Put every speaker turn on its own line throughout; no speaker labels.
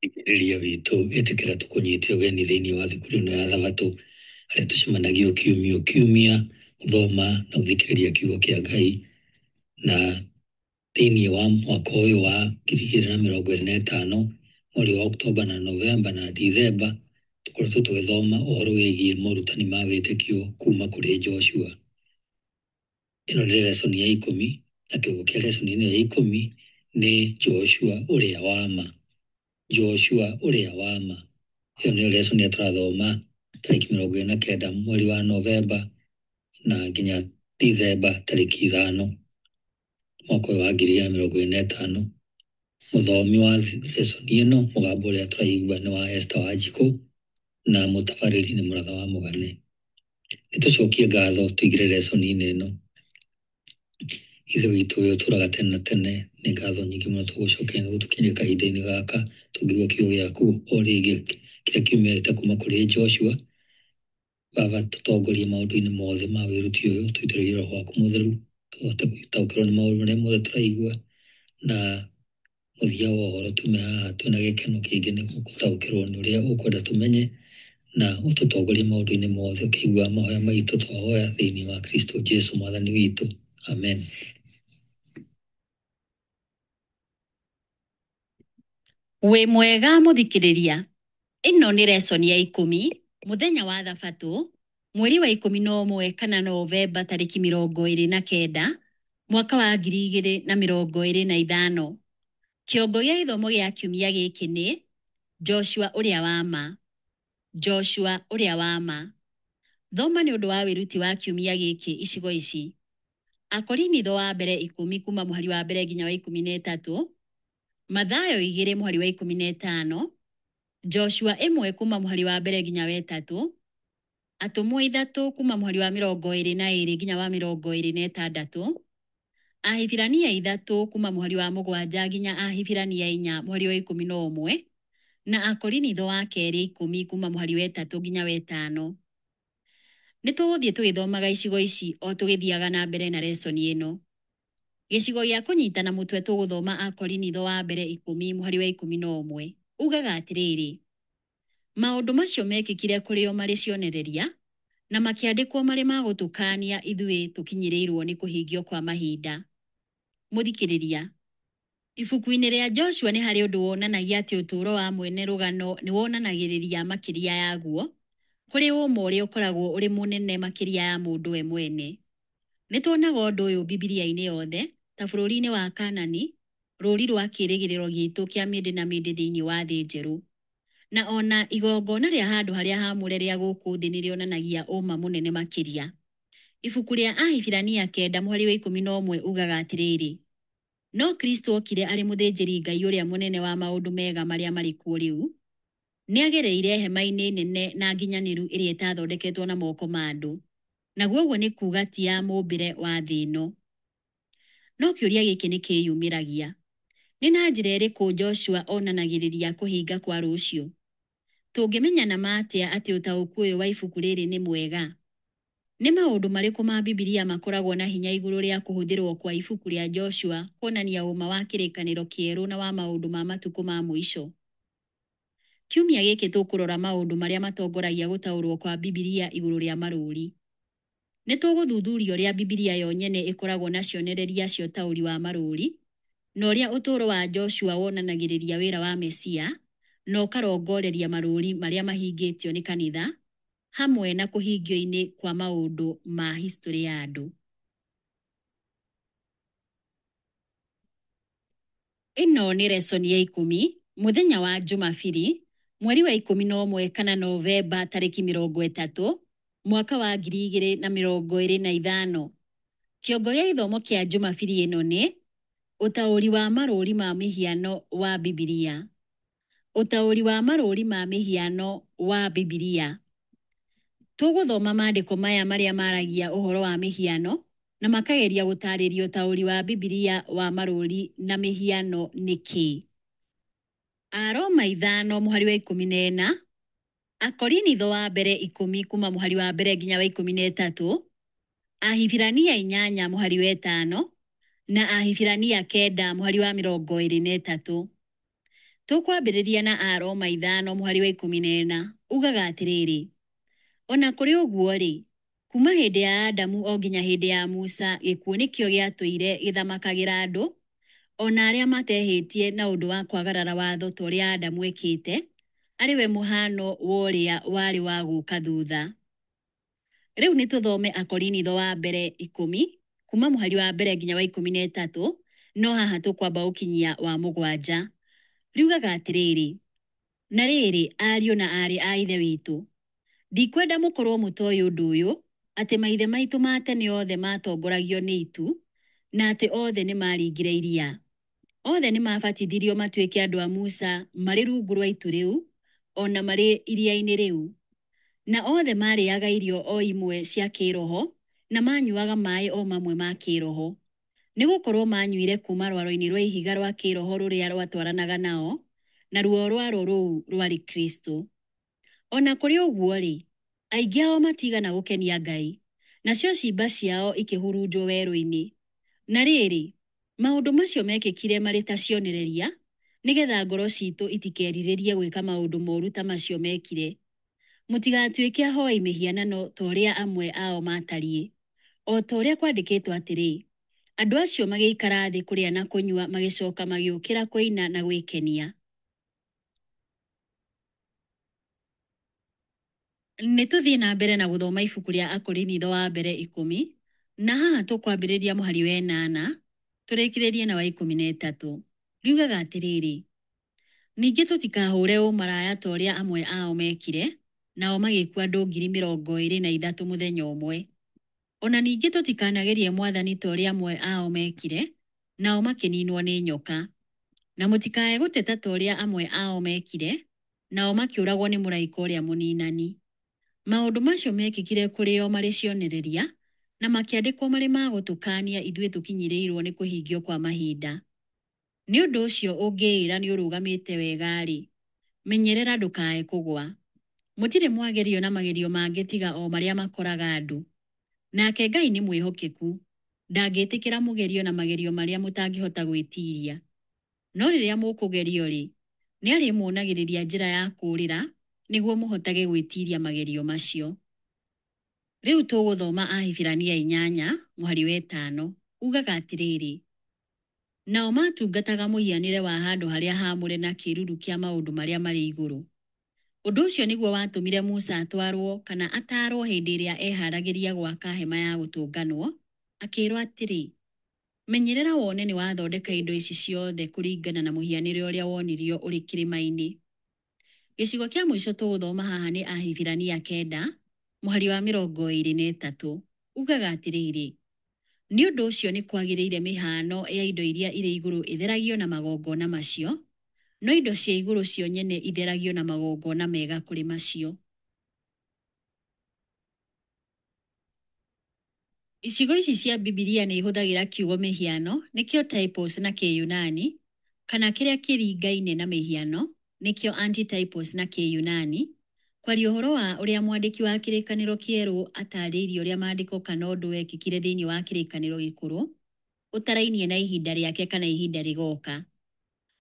Rĩrĩa witũ ĩtĩkĩra tũkũnyite ũgeni thĩinĩ wa thukuru ĩno ya Thabatũ, harĩa tũcemanagia kiumia kiumia gũthoma na gũthikĩrĩria kiugo kĩa Ngai. Na thĩinĩ wa mwaka ũyũ wa 2025 mweri wa Oktoba na Novemba na Dithemba, tũkoretwo tũgĩthoma ũhoro wĩgiĩ morutani ma wĩtĩkio kuma kũrĩ Joshua. Ĩno nĩ lesson ya 10 na kiugo kĩa lesson ĩno ya 10 nĩ Joshua ũrĩa wa ma. Joshua ũrĩa wa ma. Ĩyo nĩyo lesson ya tũrathoma tarĩki 29 mweri wa Novemba na nginya Dithemba tarĩki 5 mwaka wa 2025. Mũthomi wa lesson ĩno mũgambo ũrĩa tũraigua nĩ wa Esther Wanjikũ na mũtabarĩri nĩ Mũratha wa Mũgane. Nĩtũcokie ngatho tũigĩre lesson ĩno. Ithe witũ ũyũ ũtũũraga tene na tene, nĩ ngatho nyingĩ mũno tũgũcokeria nĩ gũtũkinyĩria kahinda-inĩ gaka tũngĩigua kiugo gĩaku o rĩngĩ kĩrĩa kiumĩte kuma kũrĩ Joshua. Baba, tũtongorie maũndũ-inĩ mothe ma wĩruti ũyũ, tũitĩrĩrie Roho waku Mũtheru, tũhote gũtaũkĩrwo nĩ maũndũ marĩa mothe tũraigua, na mũthia wa ũhoro tume haha twĩna gĩkeno kĩingĩ nĩ gũtaũkĩrwo nĩ ũrĩa ũkwenda tũmenye, na ũtũtongorie maũndũ-inĩ mothe ũkĩigua mahoya maitũ twahoya thĩinĩ wa Kristo Jesũ Mwathani witũ. Amen.
Wĩ mwega mũthikĩrĩria, ĩno nĩ lesson ya 10 mũthenya wa Thabatũ mweri wa 11 kana Novemba tarĩki 29 mwaka wa 2025. Kĩongo gĩa gĩthomo gĩa kiumia gĩkĩ nĩ Joshua ũrĩa wa ma. Joshua ũrĩa wa ma. Thoma nĩ ũndũ wa wĩruti wa kiumia gĩkĩ icigo ici: Akorinitho wa mbere 10 kuma mũhari wa mbere nginya wa 13, Mathayo 2 mũhari wa 15, Joshua 1 kuma mũhari wa mbere nginya wa 3, Atũmwo 3 kuma mũhari wa 22 nginya wa 26, Ahibirania 3 kuma mũhari wa 7 nginya Ahibirania 4 mũhari wa 11, na Akorinitho wa kerĩ 10 kuma mũhari wa 3 nginya wa 5. Nĩtũgũthiĩ tũgĩthomaga icigo ici o tũgĩthiaga na mbere na lesson ĩno. Gĩcigo gĩa kũnyitana mũtwe tũgũthoma Akorinitho wa mbere 10 mũhari wa 11. Ugaga atĩrĩrĩ: maũndũ macio mekĩkire kũrĩ o marĩ cionereria na makĩandĩkwo marĩ ma gũtũkania ithuĩ tũkinyĩrĩirwo nĩ kũhingio kwa mahinda. Mũthikĩrĩria, ibuku-inĩ rĩa Joshua nĩ harĩ ũndũ wonanagia atĩ ũtũũro wa mwene rũgano nĩ wonanagĩrĩria makĩria yaguo kũrĩ ũma ũrĩa ũkoragwo ũrĩ mũnene makĩria ya mũndũ we mwene. Nĩtuonaga ũndũ ũyũ Bibilia-inĩ yothe, ta bũrũri-inĩ wa Kanani, rũũri rwa kĩĩrĩgĩrĩro gitũ kĩa mĩndĩ na mĩndĩ thĩinĩ wa thĩ njerũ. Na ona igongona rĩa handũ harĩa haamũre rĩa gũkũ thĩ nĩrĩonanagia ũma mũnene makĩria. Ibuku rĩa Ahibirania 9 mũhari wa 11 ugaga atĩrĩrĩ: no Kristo okire arĩ mũthĩnjĩri Ngai ũrĩa mũnene wa maũndũ mega marĩa marĩ kuo rĩu. Nĩagereire hema-inĩ nene na nginyanĩru ĩrĩa ĩtathondeketwo na moko ma andũ. Naguo ũguo nĩ kuuga ti ya mũũmbĩre wa thĩ ĩno. No kĩũria gĩkĩ nĩ kĩyumĩragia: nĩ na njĩra ĩrĩkũ Joshua onanagĩrĩria kũhinga kwa rũciũ? Tũngĩmenyana ma atĩa atĩ ũtaũku ũyũ wa ibuku rĩrĩ nĩ mwega? Nĩ maũndũ marĩkũ ma Bibilia makoragwo na hinya igũrũ rĩa kũhũthĩrwo kwa ibuku rĩa Joshua kuonania ũma wa kĩrĩkanĩro kĩerũ na wa maũndũ ma matukũ ma mũico? Kiumia gĩkĩ tũkũrora maũndũ marĩa matongoragia gũtaũrwo kwa Bibilia igũrũ rĩa marũũri. Nĩtũgũthuthuria ũrĩa Bibilia yo nyene ĩkoragwo na cionereria cia ũtaũri wa marũũri, na ũrĩa ũtũũro wa Joshua wonanagĩrĩria wĩra wa Mesia, na ũkarongoreria marũũri marĩa mahingĩtio nĩ kanitha, hamwe na kũhingio-inĩ kwa maũndũ ma history ya andũ. Ĩno nĩ lesson ya 10 mũthenya wa Jumapili mweri wa 11 kana Novemba tarĩki 30 mwaka wa 2025. Kĩongo gĩa gĩthomo kĩa Jumapili ĩno nĩ ũtaũri wa marũũri ma mĩhiano wa Bibilia. Ũtaũri wa marũũri ma mĩhiano wa Bibilia. Tũgũthoma maandĩko maya marĩa maragia ũhoro wa mĩhiano na makageria gũtarĩria ũtaũri wa Bibilia wa marũũri na mĩhiano nĩkĩ. Aroma 5 mũhari wa 14, Akorinitho wa mbere 10 kuma mũhari wa mbere nginya wa 13, Ahibirania 8 mũhari wa 5 na Ahibirania 9 mũhari wa 23. Tũkwambĩrĩria na Aroma 5:14 ugaga atĩrĩrĩ: ona kũrĩ ũguo-rĩ, kuma hĩndĩ ya Adamu o nginya hĩndĩ ya Musa, gĩkuũ nĩkĩo gĩatũire gĩthamakagĩra andũ, ona arĩa matehĩtie na ũndũ wa kwagarara watho ta ũrĩa Adamu ekĩte, arĩ we mũhano wa ũrĩa warĩ wa gũka thutha. Rĩu nĩ tũthome Akorinitho wa mbere 10 kuma mũhari wa mbere nginya wa 13, no haha tũkwamba gũkinyia wa 7. Riugaga atĩrĩrĩ: na rĩrĩ, ariũ na aarĩ a ithe witũ, ndikwenda mũkorwo mũtoĩ ũndũ ũyũ, atĩ maithe maitũ ma tene othe matongoragio nĩ itu, na atĩ othe nĩ maringire iria. Othe nĩ mabatithirio matuĩke andũ a Musa marĩ rungu rwa itu rĩu, ona marĩ iria-inĩ rĩu. Na othe marĩaga irio o imwe cia kĩroho, na manyuaga maĩ o mamwe ma kĩroho. Nĩ gũkorwo manyuire kuma rwaro-inĩ rwa ihiga rwa kĩroho rũrĩa rwatwaranaga nao, na ruo rwaro rũu rwarĩ Kristo. Ona kũrĩ ũguo-rĩ, aingĩ ao matigana gũkenia Ngai, nacio ciimba ciao ikĩhurunjwo werũ-inĩ. Na rĩrĩ, maũndũ macio mekĩkire marĩ ta cionereria, nĩgetha ngoro ciitũ itikerirĩrie gwĩka maũndũ moru ta macio mekire. Mũtigatuĩke ahoi mĩhianano ta ũrĩa amwe ao matariĩ. O ta ũrĩa kwandĩkĩtwo atĩrĩ: andũ acio magĩikara thĩ kũrĩa na kũnyua, magĩcoka magĩũkĩra kũina na gwĩkenia. Nĩ tũthiĩ na mbere na gũthoma ibuku rĩa Akorinitho wa mbere 10, na haha tũkwambĩrĩria mũhari wa 8 tũrĩkĩrĩrie na wa 13. Riugaga atĩrĩrĩ: ningĩ tũtikahũre ũmaraya ta ũrĩa amwe ao mekire, nao magĩkua andũ 23,000 mũthenya ũmwe. Ona ningĩ tũtikanagerie Mwathani ta ũrĩa amwe ao mekire, nao makĩninwo nĩ nyoka. Na mũtikae gũteta ta ũrĩa amwe ao mekire, nao makĩũragwo nĩ mũraika ũrĩa mũninani. Maũndũ macio mekĩkire kũrĩ o marĩ cionereria, na makĩandĩkwo marĩ ma gũtũkania ithuĩ tũkinyĩrĩirwo nĩ kũhingio kwa mahinda. Nĩ ũndũ ũcio ũngĩĩra nĩ ũrũgamĩte wega-rĩ, menyerera ndũkae kũgwa. Mũtirĩ mwagerio na magerio mangĩ tiga o marĩa makoraga andũ. Nake Ngai nĩ mwĩhokeku, ndangĩtĩkĩra mũgerio na magerio marĩa mũtangĩhota gwĩtiria. No rĩrĩa mũkũgerio-rĩ, nĩ arĩmuonagĩrĩria njĩra ya kũũrĩra, nĩguo mũhotage gwĩtiria magerio macio. Rĩu tũgũthoma Ahibirania 8 mũhari wa 5 ugaga atĩrĩrĩ: nao matungataga mũhianĩre wa handũ harĩa haamũre na kĩĩruru kĩa maũndũ marĩa marĩ igũrũ. Ũndũ ũcio nĩguo watũmire Musa atwarwo kana ataarwo hĩndĩ ĩrĩa eharagĩria gwaka hema ya gũtũnganwo, akĩĩrwo atĩrĩ: menyerera wone nĩ wathondeka indo ici ciothe kũringana na mũhianĩre ũrĩa wonirio ũrĩ kĩrĩma-inĩ. Gĩcigo kĩa mũico tũgũthoma haha nĩ Ahibirania 9 mũhari wa 23 ugaga atĩrĩrĩ: nĩ ũndũ ũcio nĩ kwagĩrĩire mĩhano ya indo iria irĩ igũrũ itheragio na magongona macio, no indo cia igũrũ cio nyene itheragio na magongona mega kũrĩ macio. Icigo ici cia Bibilia nĩ ihũthagĩra kiugo mĩhiano, nĩkĩo typos na Kĩyunani, kana kĩrĩa kĩringaine na mĩhiano, nĩkĩo antitypos na Kĩyunani, kwaria ũhoro wa ũrĩa mwandĩki wa kĩrĩkanĩro kĩerũ ataarĩirie ũrĩa maandĩko kana ũndũ wekĩkire thĩinĩ wa kĩrĩkanĩro gĩkũrũ, ũtarainie na ihinda rĩake kana ihinda rĩgoka.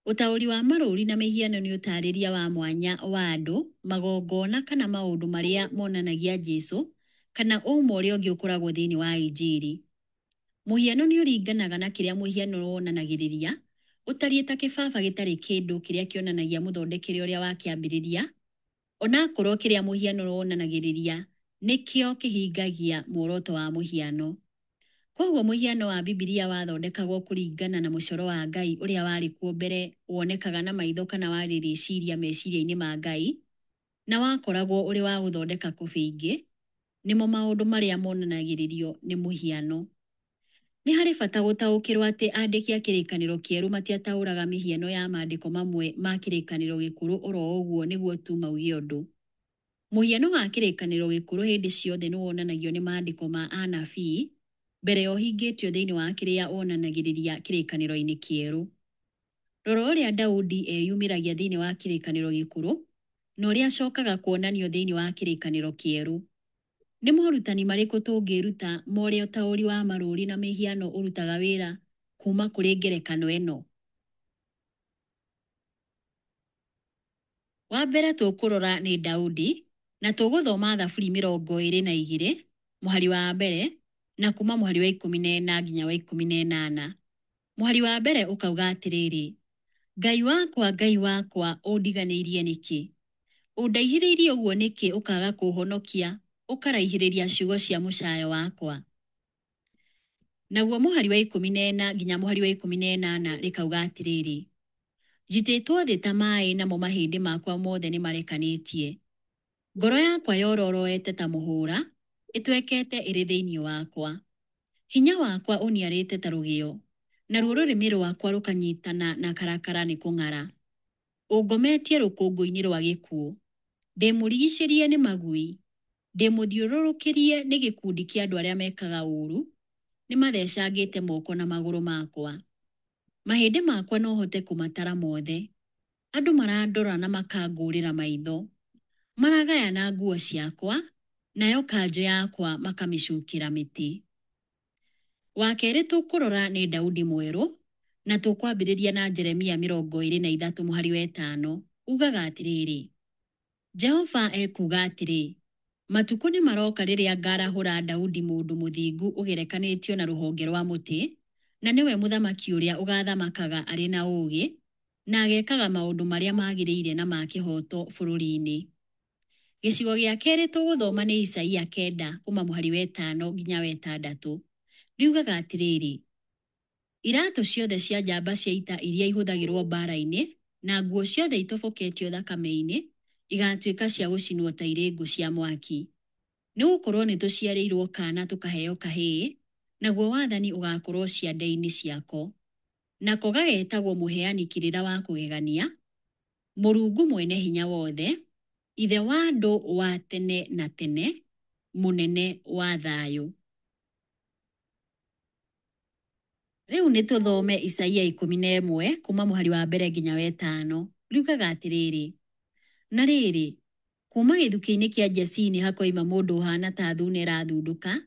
Ũtaũri wa marũũri na mĩhiano nĩ ũtaarĩria wa mwanya wa andũ, magongona kana maũndũ marĩa monanagia Jesũ, kana ũma ũrĩa ũngĩ ũkoragwo thĩinĩ wa Injili. Mũhiano nĩ ũringanaga na kĩrĩa mũhiano wonanagĩrĩria, ũtariĩ ta kĩbaba gĩtarĩ kĩndũ kĩrĩa kĩonanagia mũthondekere ũrĩa wakĩambĩrĩria, ona akorwo kĩrĩa mũhiano wonanagĩrĩria nĩkĩo kĩhingagia muoroto wa mũhiano. Koguo mũhiano wa Bibilia wathondekagwo kũringana na mũcoro wa Ngai ũrĩa warĩ kuo mbere, wonekaga na maitho kana warĩ rĩciria meciria-inĩ ma Ngai, na wakoragwo ũrĩ wa gũthondeka kũbĩ ingĩ, nĩmo maũndũ marĩa monanagĩrĩrio nĩ mũhiano. Nĩ harĩ bata gũtaũkĩrwo atĩ andĩki a kĩrĩkanĩro kĩerũ matiataũraga mĩhiano ya maandĩko mamwe ma kĩrĩkanĩro gĩkũrũ oro ũguo nĩguo tu mauge ũndũ. Mũhiano wa kĩrĩkanĩro gĩkũrũ hĩndĩ ciothe nĩ wonanagio nĩ maandĩko ma anabii, mbere ya ũhingĩtio thĩinĩ wa kĩrĩa wonanagĩrĩria kĩrĩkanĩro-inĩ kĩerũ. Rora ũrĩa Daudi eyumĩragia thĩinĩ wa kĩrĩkanĩro gĩkũrũ, na ũrĩa acokaga kuonanio thĩinĩ wa kĩrĩkanĩro kĩerũ. Nĩ morutani marĩkũ tũngĩruta ma ũrĩa ũtaũri wa marũũri na mĩhiano ũrutaga wĩra kuma kũrĩ ngerekano ĩno? Wa mbere tũkũrora nĩ Daudi na tũgũthoma Thaburi 22 mũhari wa mbere na kuma mũhari wa 14 nginya wa 18. Mũhari wa mbere ũkauga atĩrĩrĩ: Ngai wakwa ũndiganĩirie nĩkĩ? Ũndaihĩrĩirie ũguo nĩkĩ ũkaga kũhonokia, ũkaraihĩrĩria ciugo cia mũcayo wakwa? Naguo mũhari wa 14 nginya mũhari wa 18 rĩkauga atĩrĩrĩ: Njitĩtwo thĩ ta maaĩ, namo mahĩndĩ makwa mothe nĩ marekanĩtie. Ngoro yakwa yororoete ta mũhũra, ĩtwekete ĩrĩ thĩinĩ wakwa. Hinya wakwa ũniarĩte ta rũgĩo, naruo rũrĩmĩ rwakwa rũkanyitana na karakara nĩ kũng'ara. Ũngometie rũkũngũ-inĩ rwa gĩkuũ, ndĩmũrigicĩrie nĩ magui, ndĩmũthiũrũrũkĩrie nĩ gĩkundi kĩa andũ arĩa mekaga ũũru, nĩ mathecangĩte moko na magũrũ makwa. Mahĩndĩ makwa no hote kũmatara mothe. Andũ marandora na makangũrĩra maitho, maragayana nguo ciakwa, nayo kanjũ yakwa makamĩcukĩra mĩtĩ. Wa kerĩ tũkũrora nĩ Daudi mwerũ, na tũkwambĩrĩria na Jeremia 23 mũhari wa 5. Ugaga atĩrĩrĩ: Jehova ekuga atĩrĩ, matukũ nĩ maroka rĩrĩa ngarahũra Daudi mũndũ mũthingu ũgerekanĩtio na rũhonge rwa mũtĩ, na nĩwe mũthamaki ũrĩa ũgathamakaga arĩ na ũũgĩ, na agekaga maũndũ marĩa magĩrĩire na ma kĩhoto bũrũri-inĩ. Gĩcigo gĩa kerĩ tũgũthoma nĩ Isaia 9 kuma mũhari wa 5 nginya wa 6. Riugaga atĩrĩrĩ: Iratũ ciothe cia njamba cia ita iria ihũthagĩrwo mbara-inĩ na nguo ciothe itoboketio thakame-inĩ igatuĩka cia gũcinwo ta irĩ ngũ cia mwaki. Nĩ gũkorwo nĩ tũciarĩirwo kaana tũkaheo kahĩĩ, naguo wathani ũgakorwo ciande-inĩ ciako. Nako gagetagwo mũheani kĩrĩra wa kũgegania, Mũrungu mwene hinya wothe, Ithe wa andũ wa tene na tene, Mũnene wa thayũ. Rĩu nĩ tũthome Isaia 11 kuma mũhari wa mbere nginya wa 5. Riugaga atĩrĩrĩ: Na rĩrĩ, kuma gĩthukĩ-inĩ kĩa Jesii nĩ hakoima mũndũ ũhana ta thuuna ĩrathundũka,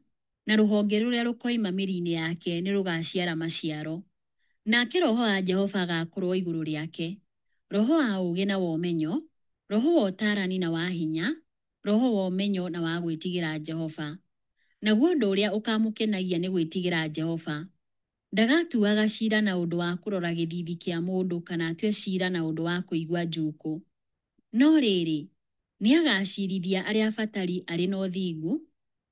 na rũhonge rũrĩa rũkoima mĩri-inĩ yake nĩ rũgaciara maciaro. Nake Roho wa Jehova agakorwo igũrũ rĩake, Roho wa ũũgĩ na wa ũmenyo, Roho wa ũtaarani na wa hinya, Roho wa ũmenyo na wa gwĩtigĩra Jehova. Naguo ũndũ ũrĩa ũkamũkenagia nĩ gwĩtigĩra Jehova. Ndagatuaga ciira na ũndũ wa kũrora gĩthiithi kĩa mũndũ, kana atue ciira na ũndũ wa kũigua njuukũ. No rĩrĩ, nĩ agaciirithia arĩa abatari arĩ na ũthingu,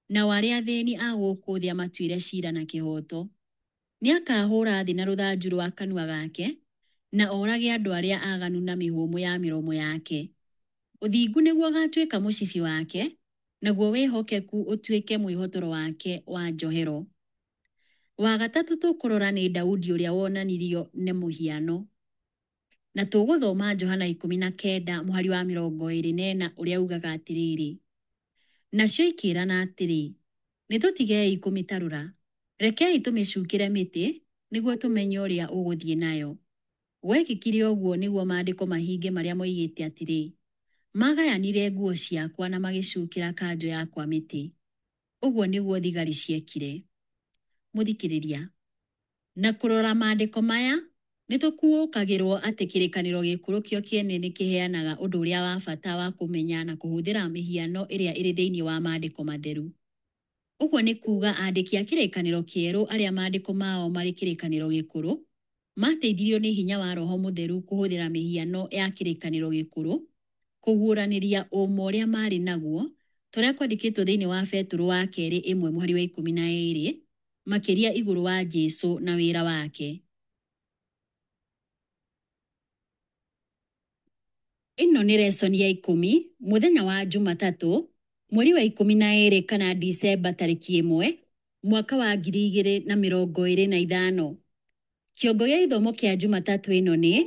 nao arĩa athĩni a gũkũ thĩ amatuĩre ciira na kĩhooto. Nĩ akahũra thĩ na rũthanju rwa kanua gake, na orage andũ arĩa aaganu na mĩhũmũ ya mĩromo yake. Ũthingu nĩguo ũgatuĩka mũcibi wake, naguo wĩhokeku ũtuĩke mwĩhotoro wake wa njohero. Wa gatatũ tũkũrora nĩ Daudi ũrĩa wonanirio nĩ mũhiano. Na tũgũthoma Johana 19 mũhari wa 24 ũrĩa ugaga atĩrĩrĩ: Nacio ikĩĩrana atĩrĩ, nĩ tũtigei kũmĩtarũra, rekei tũmĩcukĩre mĩtĩ, nĩguo tũmenye ũrĩa ũgũthiĩ nayo. Gwekĩkire ũguo nĩguo maandĩko mahinge marĩa moigĩte atĩrĩ, magayanire nguo ciakwa na magĩcukĩra kanjũ yakwa mĩtĩ. Ũguo nĩguo thigari ciekire. Mũthikĩrĩria, na kũrora maandĩko maya, nĩ tũkuũkagĩrwo atĩ kĩrĩkanĩro gĩkũrũkio kĩene nĩ kĩheanaga ũndũ ũrĩa wa bata wa kũmenya na kũhũthĩra mĩhiano ĩrĩa ĩrĩ thĩinĩ wa maandĩko matheru. Ũguo nĩ kuuga aandĩki a kĩrĩkanĩro kĩerũ arĩa maandĩko mao marĩ kĩrĩkanĩro gĩkũrũ mateithirio nĩ hinya wa Roho Mũtheru kũhũthĩra mĩhiano ya kĩrĩkanĩro gĩkũrũ kũguũranĩria ũma ũrĩa marĩ naguo, tũrĩa kwandĩkĩtwo thĩinĩ wa Petro wa 2 mũhari wa 12, makĩria igũrũ wa Jesũ na wĩra wake. Ĩno nĩ lesson ya 10, mũthenya wa Jumatatũ, mweri wa 12 kana Disemba tarĩki 1, mwaka wa 2025. Kĩongo gĩa ithomo kĩa Jumatatũ ĩno nĩ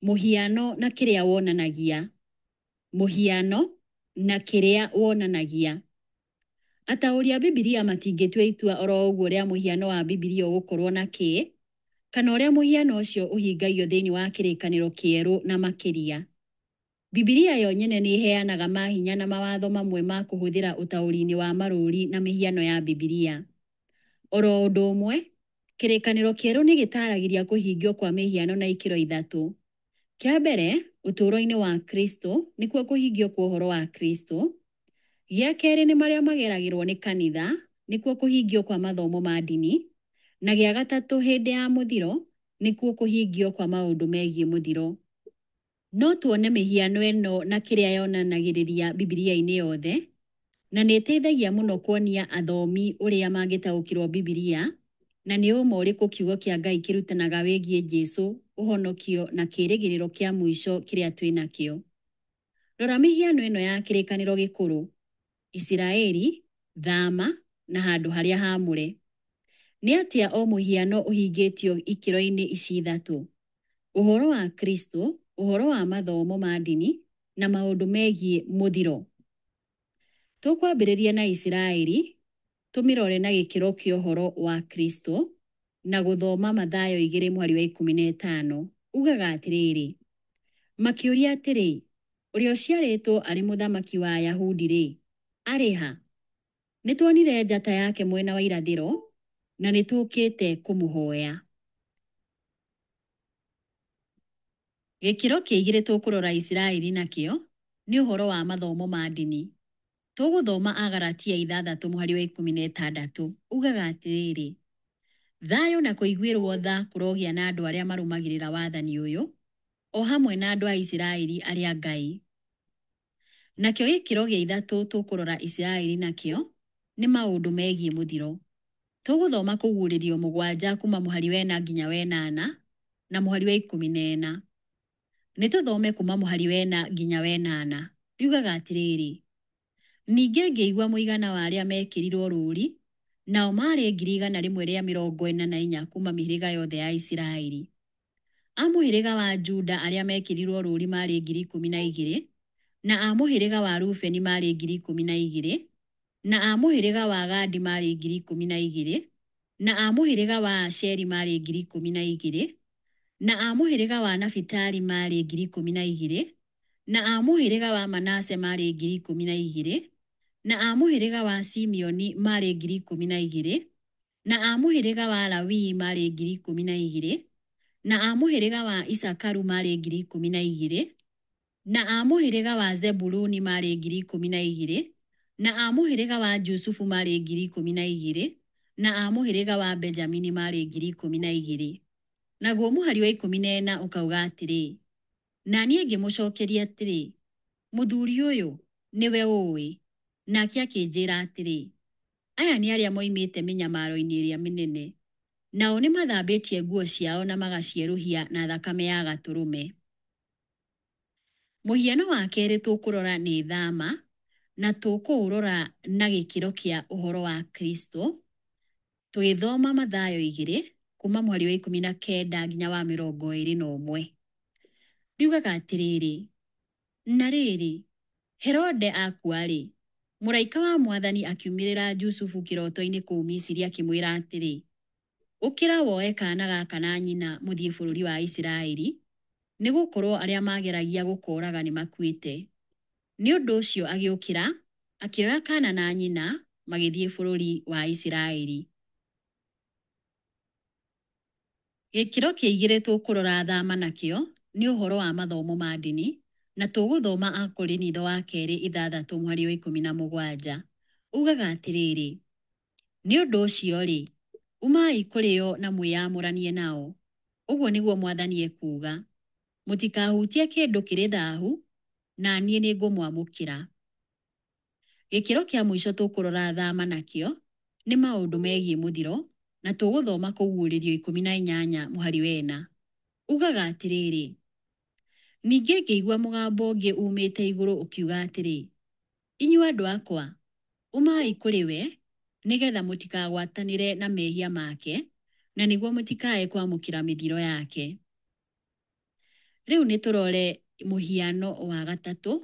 mũhiano na kĩrĩa wonanagia. Mũhiano na kĩrĩa wonanagia. Ataũri a Bibilia matingĩtua itua oro ũguo ũrĩa mũhiano wa Bibilia ũgũkorwo na kĩ, kana ũrĩa mũhiano ũcio ũhingagio thĩinĩ wa kĩrĩkanĩro kĩerũ na makĩria. Bibilia yo nyene nĩ iheanaga mahinya na mawatho mamwe ma kũhũthĩra ũtaũri-inĩ wa marũũri na mĩhiano ya Bibilia. Oro ũndũ ũmwe, kĩrĩkanĩro kĩerũ nĩ gĩtaaragĩria kũhingio kwa mĩhiano na ikĩro ithatũ. Kĩa mbere, ũtũũro-inĩ wa Kristo nĩkuo kũhingio kwa ũhoro wa Kristo. Gĩa kerĩ nĩ marĩa mageragĩrwo nĩ kanitha nĩkuo kũhingio kwa mathomo ma ndini, na gĩa gatatũ hĩndĩ ya mũthiro nĩkuo kũhingio kwa maũndũ megiĩ mũthiro. No tuone mĩhiano ĩno na kĩrĩa yonanagĩrĩria Bibilia-inĩ yothe, na nĩ ĩteithagia mũno kuonia athomi ũrĩa mangĩtaũkĩrwo Bibilia, na nĩ ũma ũrĩkũ kiugo kĩa Ngai kĩrutanaga wĩgiĩ Jesũ, ũhonokio na kĩĩrĩgĩrĩro kĩa mũico kĩrĩa twĩnakĩo. Rora mĩhiano ĩno ya kĩrĩkanĩro gĩkũrũ: Isiraeli, thama na handũ harĩa haamũre. Nĩ atĩa o mũhiano ũhingĩtio ikĩro-inĩ ici ithatũ: ũhoro wa Kristo, ũhoro wa mathomo ma ndini na maũndũ megiĩ mũthiro. Tũkwambĩrĩria na Isiraeli, tũmĩrore na gĩkĩro kĩa ũhoro wa Kristo na gũthoma Mathayo 2:15. Ugaga atĩrĩrĩ: makĩũria atĩrĩ, ũrĩa ũciarĩtwo arĩ mũthamaki wa Ayahudi-rĩ, arĩ ha? Nĩtuonire njata yake mwena wa irathĩro na nĩtũkĩte kũmũhoya. Gĩkĩro kĩa igĩrĩ tũkũrora Isiraeli nakĩo nĩ ũhoro wa mathomo ma ndini. Tũgũthoma Agalatia 6:16. Ugaga atĩrĩrĩ: thayũ na kũiguĩrwo tha kũrogĩa na andũ arĩa marũmagĩrĩra wathani ũyũ, o hamwe na andũ a Isiraeli arĩa Ngai. Nakĩo gĩkĩro gĩa ithatũ tũkũrora Isiraeli nakĩo nĩ maũndũ megiĩ mũthiro. Tũgũthoma Kũguũrĩrio 7 kuma mũhari wa 4 nginya wa 8 na mũhari wa 14. Nĩtũthome kuma mũhari wa 4 nginya wa 8. Riugaga atĩrĩrĩ: ningĩ ngĩigua mũigana wa arĩa mekĩrirwo rũũri, nao maarĩ 144 kuma mĩhĩrĩga yothe ya Isiraeli. A mũhĩrĩga wa Juda arĩa mekĩrirwo rũũri maarĩ 12,000, na a mũhĩrĩga wa Rubeni maarĩ 12,000, na a mũhĩrĩga wa Gadi maarĩ 12,000, na a mũhĩrĩga wa Asheri maarĩ 12,000, na a mũhĩrĩga wa Nafitali maarĩ 12,000, na a mũhĩrĩga wa Manase maarĩ 12,000, na a mũhĩrĩga wa Simeoni maarĩ 12,000, na a mũhĩrĩga wa Lawi maarĩ 12,000, na a mũhĩrĩga wa Isakaru maarĩ 12,000, na a mũhĩrĩga wa Zebuluni maarĩ 12,000, na a mũhĩrĩga wa Jusufu maarĩ 12,000, na a mũhĩrĩga wa Benjamini maarĩ 12,000. Naguo mũhari wa 14 ũkauga atĩrĩ: na niĩ ngĩmũcokeria atĩrĩ, mũthuri ũyũ nĩwe ũĩ. Nake akĩnjĩra atĩrĩ, aya nĩ arĩa moimĩte mĩnyamaro-inĩ ĩrĩa mĩnene, nao nĩ mathambĩtie nguo ciao na magacierũhia na thakame ya gatũrũme. Mũhiano wa kerĩ tũkũrora nĩ thama, na tũkũũrora na gĩkĩro kĩa ũhoro wa Kristo. Tũgĩthoma Mathayo 2 kuma mũhari wa 19 nginya wa 21. Riugaga atĩrĩrĩ: na rĩrĩ, Herode akua-rĩ, mũraika wa Mwathani akiumĩrĩra Jusufu kĩroto-inĩ kũu Misiri akĩmwĩra atĩrĩ, ũkĩra woe kaana gaka na nyina mũthiĩ bũrũri wa Isiraeli, nĩgũkorwo arĩa mageragia gũkooraga nĩ makuĩte. Nĩ ũndũ ũcio agĩũkĩra, akĩoya kaana na nyina magĩthiĩ bũrũri wa Isiraeli. Gĩkĩro kĩa igĩrĩ tũkũrora thama nakĩo nĩ ũhoro wa mathomo ma ndini, na tũgũthoma Akorinitho wa kerĩ 6 mũhari wa 17. Ugaga atĩrĩrĩ: nĩ ũndũ ũcio-rĩ, umai kũrĩ o na mwĩyamũranie nao. Ũguo nĩguo Mwathani ekuuga: mũtikahutie kĩndũ kĩrĩ thaahu, na niĩ nĩ ngũmwamũkĩra. Gĩkĩro kĩa mũico tũkũrora thama nakĩo nĩ maũndũ megiĩ mũthiro, na tũgũthoma Kũguũrĩrio 18 mũhari wa 4. Ugaga atĩrĩrĩ: ningĩ ngĩigua mũgambo ũngĩ umĩte igũrũ ũkiuga atĩrĩ, inyuĩ andũ akwa, umai kũrĩ we, nĩgetha mũtikagwatanĩre na mehia make, na nĩguo mũtikae kwamũkĩra mĩthiro yake. Rĩu nĩ tũrore mũhiano wa gatatũ,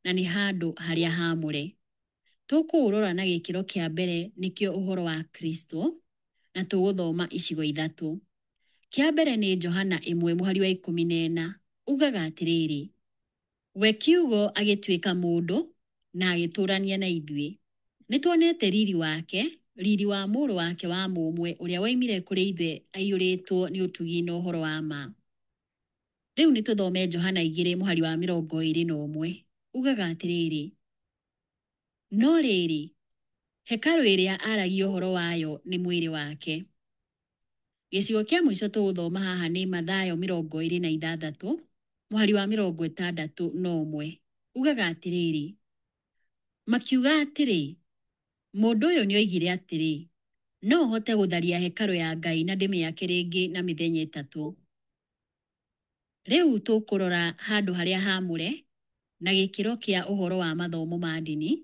na nĩ handũ harĩa haamũre. Tũkũũrora na gĩkĩro kĩa mbere nĩkĩo ũhoro wa Kristo, na tũgũthoma icigo ithatũ. Kĩa mbere nĩ Johana 1 mũhari wa 14. Ugaga atĩrĩrĩ: we kiugo agĩtuĩka mũndũ na agĩtũrania na ithuĩ. Nĩtuonete riri wake, riri wa mũrũ wake wa mũmwe ũrĩa waimire kũrĩ ithe aiyũrĩtwo nĩ ũtugi na ũhoro wa ma. Riu nĩ tũthome Johana 2 mũhari wa 21 ugaga atĩrĩrĩ, no rĩrĩ hekalu ĩrĩa aragia ũhoro wayo nĩ mwĩrĩ wake. Gĩcigo kĩa mũico tũgũthoma haha nĩ Mathayo 26 mũhari wa 61 ugaga atĩrĩrĩ, makiuga atĩrĩ, mũndũ ũyũ nĩoigire atĩrĩ, no hote gũtharia hekalu ya Ngai na ndĩmĩake rĩngĩ na mĩthenya 3. Rĩu tũkũrora handũ harĩa haamũre na gĩkĩro kĩa ũhoro wa mathomo ma ndini,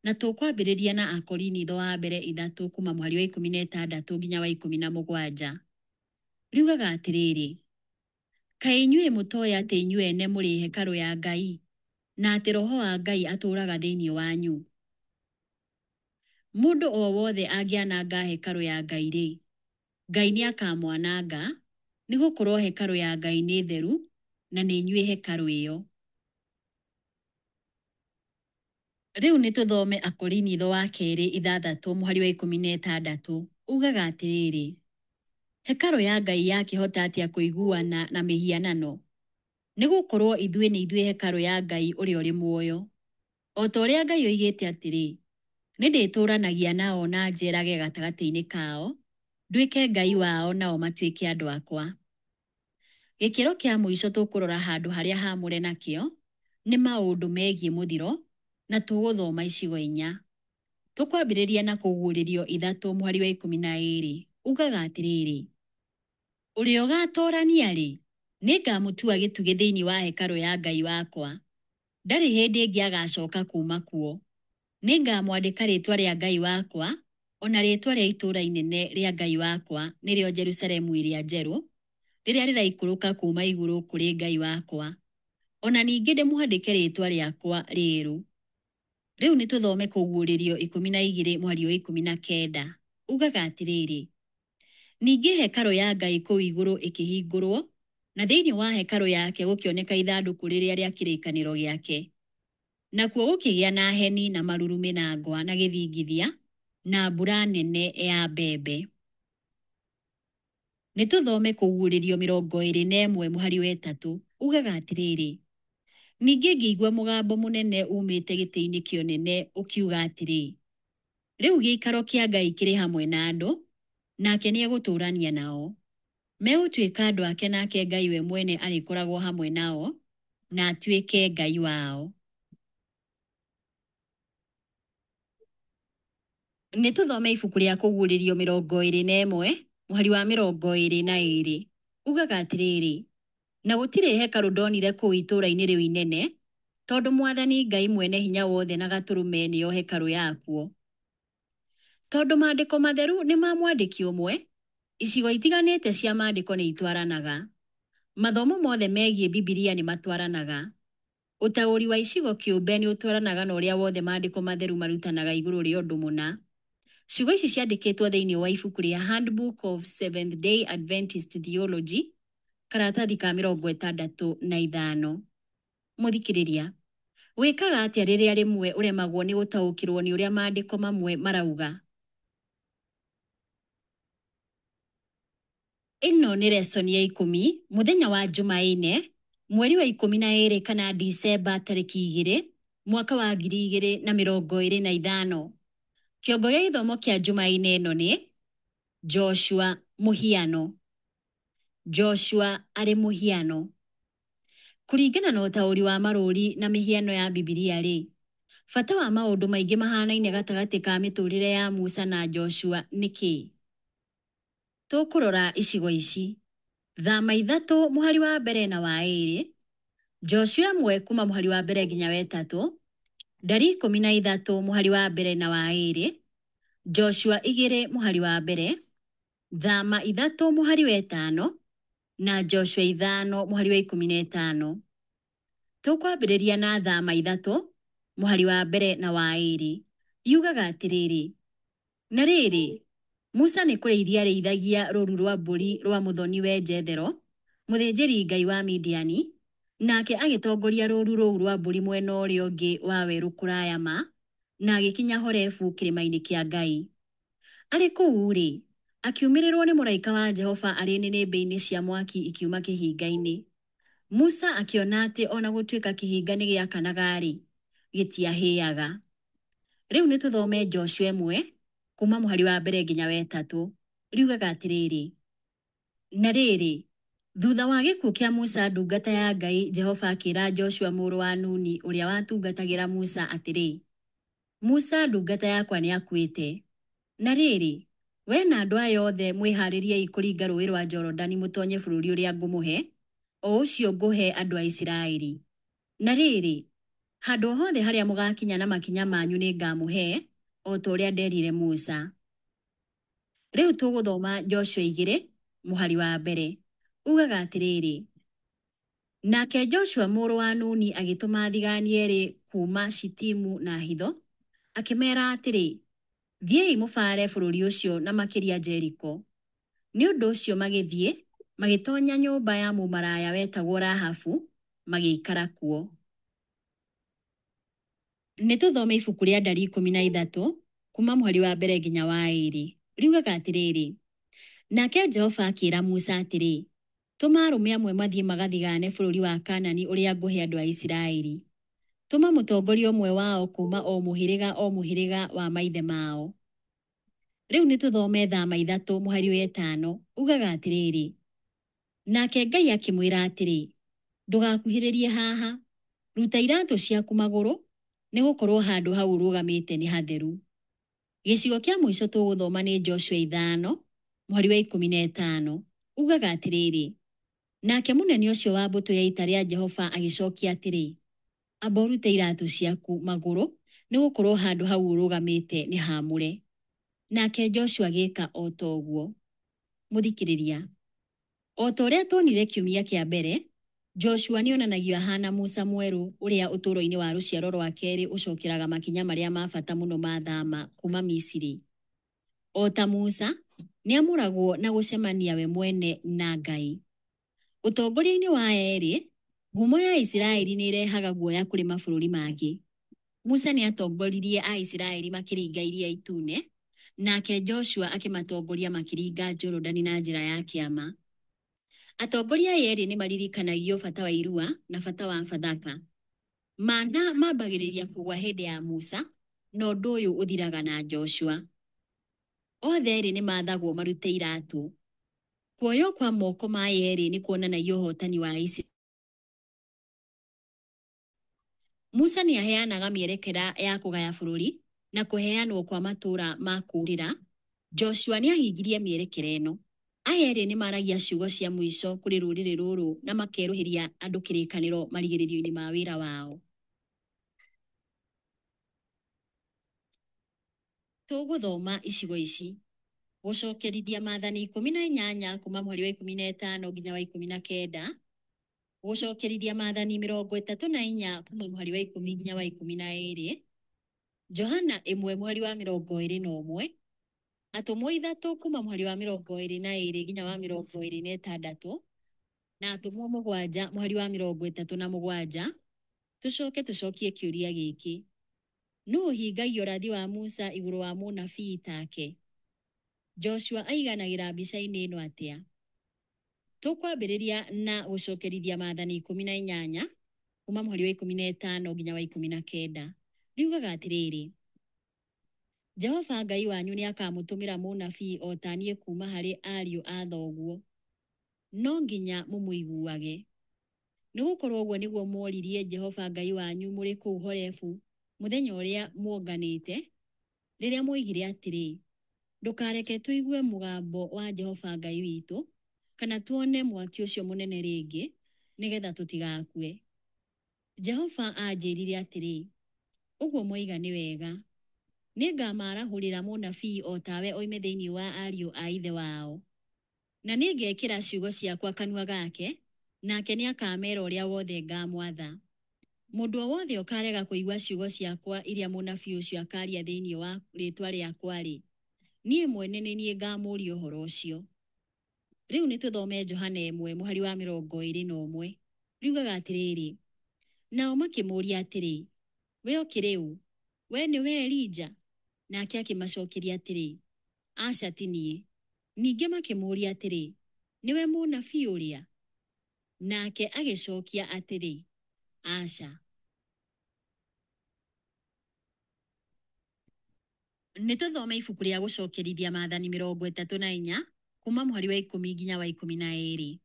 na tũkwambĩrĩria na Akorinitho wa mbere 3 kuma mũhari wa 16 nginya wa 17. Riugaga atĩrĩrĩ, kaĩ inyuĩ mũtoĩ atĩ inyuĩ ene mũrĩ hekalu ya Ngai na atĩ Roho wa Ngai atũũraga thĩinĩ wanyu? Mũndũ o wothe angĩananga hekalu ya Ngai-rĩ, Ngai nĩakamwananga, nĩgũkorwo hekalu ya Ngai nĩ theru na nĩ inyuĩ hekalu ĩyo. Rĩu nĩ tũthome Akorinitho wa kerĩ 6 mũhari wa 16 ugaga atĩrĩrĩ, hekalu ya Ngai yakĩhota atĩa kũiguana na mĩhianano? Nĩgũkorwo ithuĩ nĩ ithuĩ hekalu ya Ngai ũrĩa ũrĩ muoyo. O ta ũrĩa Ngai oigĩte atĩrĩ, nĩndĩtũũranagia nao na njerage gatagatĩ-inĩ kao, nduĩke Ngai wao nao matuĩke andũ akwa. Gĩkĩro kĩa mũico tũkũrora handũ harĩa haamũre nakĩo nĩ maũndũ megiĩ mũthiro, na tũgũthoma icigo 4. Tũkwambĩrĩria na Kũguũrĩrio 3 mũhari wa 12 ugaga atĩrĩrĩ, ũrĩa ũgatoorania-rĩ, nĩngamũtua gĩtugĩ thĩinĩ wa hekalu ya Ngai wakwa. Ndarĩ hĩndĩ ĩngĩ agacooka kuuma kuo. Nĩngamwandĩka rĩĩtwa rĩa Ngai wakwa, ona rĩĩtwa rĩa itũũra inene rĩa Ngai wakwa, nĩrĩo Jerusalemu ĩrĩa njerũ, rĩrĩa rĩraikũrũka kuuma igũrũ kũrĩ Ngai wakwa. Ona ningĩ ndĩmwandĩke rĩĩtwa rĩakwa rĩerũ. Rĩu nĩ tũthome Kũguũrĩrio 12 mũhari wa 19 ugaga atĩrĩrĩ, ningĩ hekalu ya Ngai kũu igũrũ ĩkĩhingũrwo, na thĩinĩ wa hekalu yake gũkĩoneka ithandũkũ rĩrĩa rĩa kĩrĩkanĩro gĩake. Nakuo gũkĩgĩa na heni na marurumĩ na ngwa na gĩthingithia na mbura nene ya mbembe. Nĩ tũthome Kũguũrĩrio 21 mũhari wa 3 ugaga atĩrĩrĩ, ningĩ ngĩigua mũgambo mũnene umĩte gĩtĩ-inĩ kĩonene ũkiuga atĩrĩ, rĩu gĩikaro kĩa Ngai kĩrĩ hamwe na andũ, nake nĩegũtũũrania nao. Megũtuĩka andũ ake, nake Ngai we mwene arĩkoragwo hamwe nao, na atuĩke Ngai wao. Nĩ tũthome ibuku rĩa Kũguũrĩrio 21 mũhari wa 22 ugaga atĩrĩrĩ, na gũtirĩ hekalu ndonire kũu itũũra-inĩ rĩu inene, tondũ Mwathani Ngai mwene hinya wothe na Gatũrũme nĩyo hekalu yakuo. Tondũ maandĩko matheru nĩ ma mwandĩki ũmwe, icigo itiganĩte cia maandĩko nĩ itwaranaga. Mathomo mothe megiĩ Bibilia nĩ matwaranaga. Ũtaũri wa icigo kĩũmbe nĩ ũtwaranaga na ũrĩa wothe maandĩko matheru marutanaga igũrũ rĩa ũndũ mũna. Ciugo ici ciandĩkĩtwo thĩinĩ wa ibuku rĩa Handbook of Seventh Day Adventist Theology, karatathi ka 65. Mũthikĩrĩria, wĩkaga atĩa rĩrĩa rĩmwe ũremagwo nĩ gũtaũkĩrwo nĩ ũrĩa maandĩko mamwe marauga? Ĩno nĩ lesson ya 10 mũthenya wa Jumaine, mweri wa 12 kana Disemba tarĩki 2 mwaka wa 2025. Kĩongo gĩa gĩthomo kĩa Jumaine ĩno nĩ Joshua mũhiano. Joshua arĩ mũhiano. Kũringana na ũtaũri wa marũũri na mĩhiano ya Bibilia-rĩ, bata wa maũndũ maingĩ mahanaine gatagatĩ ka mĩtũũrĩre ya Musa na Joshua nĩ kĩĩ? Tũkũrora icigo ici. Thama 3 mũhari wa mbere na wa 2, Joshua 1 kuma mũhari wa mbere nginya wa 3, Ndari 13 mũhari wa mbere na wa 2, Joshua 2 mũhari wa mbere, Thama 3 mũhari wa 5, na Joshua 5 mũhari wa 15. Tũkwambĩrĩria na Thama 3 mũhari wa mbere na wa 2. Yugaga atĩrĩrĩ, na rĩrĩ, Musa nĩ kũrĩithia arĩithagia rũũru rwa mbũri rwa mũthoni-we Jethero, mũthĩnjĩri Ngai wa Midiani, nake agĩtongoria rũũru rũu rwa mbũri mwena ũrĩa ũngĩ wa werũ kũraya ma, na agĩkinya Horebu kĩrĩma-inĩ kĩa Ngai. Arĩ kũu-rĩ, akiumĩrĩrwo nĩ mũraika wa Jehova arĩ nĩnĩmbĩ-inĩ cia mwaki ikiuma kĩhinga-inĩ. Musa akiona atĩ ona gũtuĩka kĩhinga nĩ gĩakanaga-rĩ, gĩtiahĩaga. Rĩu nĩ tũthome Joshua 1 kuma mũhari wa mbere nginya wa 3. Riugaga atĩrĩrĩ: Na rĩrĩ, thutha wa gĩkuũ kĩa Musa ndungata ya Ngai, Jehova akĩra Joshua mũrũ wa Nuni ũrĩa watungatagĩra Musa atĩrĩ: Musa ndungata yakwa nĩ akuĩte. Na rĩrĩ, we na andũ aya othe mwĩharĩriei kũringa rũũĩ rwa Jorodani mũtonye bũrũri ũrĩa ngũmũhe, o ũcio ngũhe andũ a Isiraeli. Na rĩrĩ, handũ hothe harĩa mũgakinya na makinya manyu nĩ ngamũhe, o ta ũrĩa nderire Musa. Rĩu tũgũthoma Joshua 2 mũhari wa mbere. Ugaga atĩrĩrĩ: Nake Joshua mũrũ wa Nuni agĩtũma thigani erĩ kuma Shitimu na hitho, akĩmera atĩrĩ: Thiĩi mũbare bũrũri ũcio na makĩria Jeriko. Nĩ ũndũ ũcio magĩthiĩ, magĩtonya nyũmba ya mũmaraya wetagwo Rahabu, magĩikara kuo. Nĩ tũthome ibuku rĩa Ndari 13 kuma mũhari wa mbere nginya wa 2. Riugaga atĩrĩrĩ: Nake Jehova akĩra Musa atĩrĩ: Tũma arũme amwe mathiĩ magathigane bũrũri wa Kaanani ũrĩa ngũhe andũ a Isiraeli. Tũma mũtongoria ũmwe wao kuma o mũhĩrĩga wa maithe mao. Rĩu nĩ tũthome Thama 3 mũhari wa 5. Ugaga atĩrĩrĩ: Nake Ngai akĩmwĩra atĩrĩ: Ndũgakuhĩrĩrie haha, ruta iratũ ciaku magũrũ, nĩ gũkorwo handũ hau ũrũgamĩte nĩ hatheru. Gĩcigo kĩa mũico tũgũthoma nĩ Joshua 5 mũhari wa 15. Ugaga atĩrĩrĩ: Nake mũnene ũcio wa mbũtũ ya ita rĩa Jehova agĩcokia atĩrĩ: Amba ũrute iratũ ciaku magũrũ, nĩ gũkorwo handũ hau ũrũgamĩte nĩ haamũre. Nake Joshua agĩka o ta ũguo. Mũthikĩrĩria, o ta ũrĩa tuonire kiumia kĩa mbere, Joshua nĩ onanagio ahana Musa mwerũ ũrĩa ũtũũro-inĩ wa rũciaro rwa kerĩ ũcokeraga makinya marĩa ma bata mũno ma Thama kuma Misiri. O ta Musa, nĩ amũragwo na gũcemania we mwene na Ngai. Ũtongoria-inĩ wa erĩ, ngumo ya Isiraeli nĩ irehaga guoya kũrĩ mabũrũri mangĩ. Musa nĩ atongoririe a Isiraeli makĩringa Iria Itune, nake Joshua akĩmatongoria makĩringa Jorodani na njĩra ya kĩama. Atongoria erĩ nĩ maririkanagio bata wa irua na bata wa Bathaka. Mana mambagĩrĩria kũgwa hĩndĩ ya Musa, na ũndũ ũyũ ũthiraga na Joshua. Othe erĩ nĩ mathagwo marute iratũ. Kuoywo kwa moko ma erĩ nĩ kuonanagia ũhotani wa Isiraeli. Musa nĩ aheanaga mĩerekera ya kũgaya bũrũri na kũheanwo kwa matũũra ma kũũrĩra. Joshua nĩ ahingirie mĩerekera ĩno. Aya erĩ nĩ maragia ciugo cia mũico kũrĩ rũrĩrĩ rũrũ na makerũhĩria andũ kĩrĩkanĩro marigĩrĩrio-inĩ ma wĩra wao. Tũgũthoma icigo ici. Gũcokerithia Maathani 18 kuma mũhari wa 15 nginya wa 19. Gũcokerithia Maathani 34 kuma mũhari wa 10 nginya wa 12. Johana 1 mũhari wa 21. Atũmwo 3 kuma mũhari wa 22 nginya wa 26. Na atũmwo 7 mũhari wa 37. Tũcokie kĩũria gĩkĩ. Nũũ ũhingagia ũrathi wa Musa igũrũ wa mũnabii take? Joshua aiganagĩra mbica-inĩ ĩno atĩa? Tũkwambĩrĩria na gũcokerithia Maathani 18 kuma mũhari wa 15 nginya wa 19. Riugaga atĩrĩrĩ: Jehova Ngai wanyu nĩ akamũtũmĩra mũnabii o ta niĩ kuma harĩ ariũ a thoguo. No nginya mũmũiguage. Nĩ gũkorwo ũguo nĩguo mworirie Jehova Ngai wanyu mũrĩ kũu Horebu mũthenya ũrĩa muonganĩte, rĩrĩa mwoigire atĩrĩ: Ndũkareke tũigue mũgambo wa Jehova Ngai witũ, kana tuone mwaki ũcio mũnene rĩngĩ, nĩgetha tũtigakue. Jehova anjĩrire atĩrĩ: Ũguo mwoiga nĩ wega. Nĩngamarahũrĩra mũnabii o tawe oime thĩinĩ wa ariũ a ithe wao. Na nĩngekĩra ciugo ciakwa kanua gake, nake nĩ akamera ũrĩa wothe ngamwatha. Mũndũ o wothe ũkarega kũigua ciugo ciakwa iria mũnabii ũcio akaria thĩinĩ wa rĩĩtwa rĩakwa-rĩ, niĩ mwene nĩ niĩ ngamũũria ũhoro ũcio. Rĩu nĩ tũthome Johana 1 mũhari wa 21. Riugaga atĩrĩrĩ: Nao makĩmũũria atĩrĩ: We ũkĩrĩ ũ? We nĩwe Elija? Nake akĩmacokeria atĩrĩ: Aca ti niĩ. Ningĩ makĩmũũria atĩrĩ: Nĩwe mũnabii ũrĩa? Nake agĩcokia atĩrĩ, aca. Nĩtũthome ibuku rĩa gũcokerithia Maathani 34 kuma mũhari wa 10 nginya wa 12.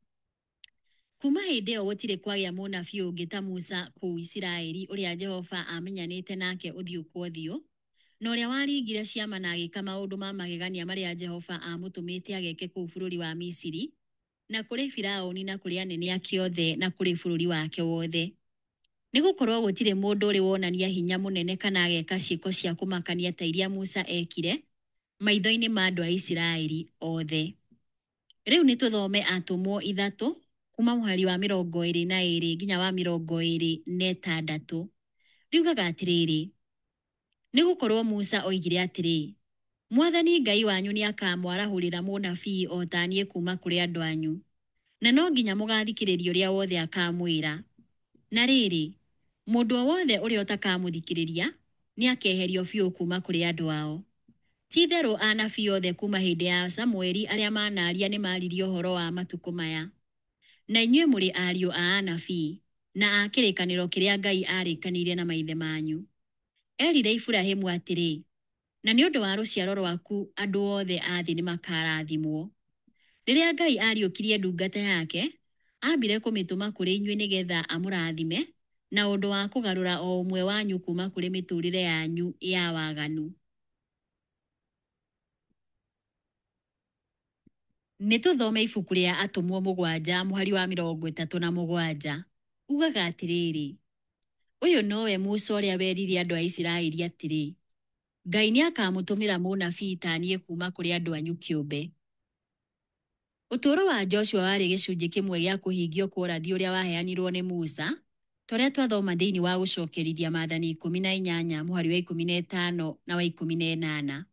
Kuma hĩndĩ ĩyo gũtirĩ kwagĩa mũnabii ũngĩ ta Musa kũu Isiraeli ũrĩa Jehova amenyanĩte nake ũthiũ kwa ũthiũ, na ũrĩa waringire ciama na agĩka maũndũ ma magegania marĩa Jehova amũtũmĩte ageke kũu bũrũri wa Misiri, na kũrĩ Firaũni na kũrĩ anene ake othe na kũrĩ bũrũri wake wothe. Nĩgũkorwo gũtirĩ mũndũ ũrĩ wonania hinya mũnene kana ageka ciĩko cia kũmakania ta iria Musa ekire maitho-inĩ ma andũ a Isiraeli othe. Rĩu nĩtũthome Atũmwo 3 kuma mũhari wa 22 nginya wa 26. Riugaga atĩrĩrĩ, nĩgũkorwo Musa oigire atĩrĩ, Mwathani Ngai wanyu nĩakamwarahũrĩra mũnabii o ta niĩ kuma kũrĩ andũ anyu, na no nginya mũgathikĩrĩria ũrĩa wothe akamwĩra. Na rĩrĩ, mũndũ o wothe ũrĩa ũtakamũthikĩrĩria nĩakeherio biũ kuma kũrĩ andũ ao. Ti-itherũ anabii othe kuma hĩndĩ ya Samueli arĩa manaria nĩ maririe ũhoro wa matukũ maya. Na inyuĩ mũrĩ ariũ a anabii na a kĩrĩkanĩro kĩrĩa Ngai arĩkanĩire na maithe manyu. Erire Iburahĩmu atĩrĩ, na nĩ ũndũ wa rũciaro rwaku andũ othe a thĩ nĩmakarathimwo. Rĩrĩa Ngai ariũkirie ndungata yake, ambire kũmĩtũma kũrĩ inyuĩ nĩgetha amũrathime na ũndũ wa kũgarũra o ũmwe wanyu kuma kũrĩ mĩtũrĩre yanyu ya waganu. Nĩtũthome ibuku rĩa Atũmwo 7 mũhari wa 37. Ugaga atĩrĩrĩ, ũyũ nowe Musa ũrĩa werire andũ a Isiraeli atĩrĩ, Ngai nĩakamũtũmĩra mũnabii ta niĩ kuma kũrĩ andũ anyu kĩũmbe. Ũtũũro wa Joshua warĩ gĩcunjĩ kĩmwe gĩa kũhingio kwa ũrathi ũrĩa waheanirwo nĩ Musa, tũrĩa twathoma thĩinĩ wa gũcokerithia Maathani 18 mũhari wa 15 na wa 18.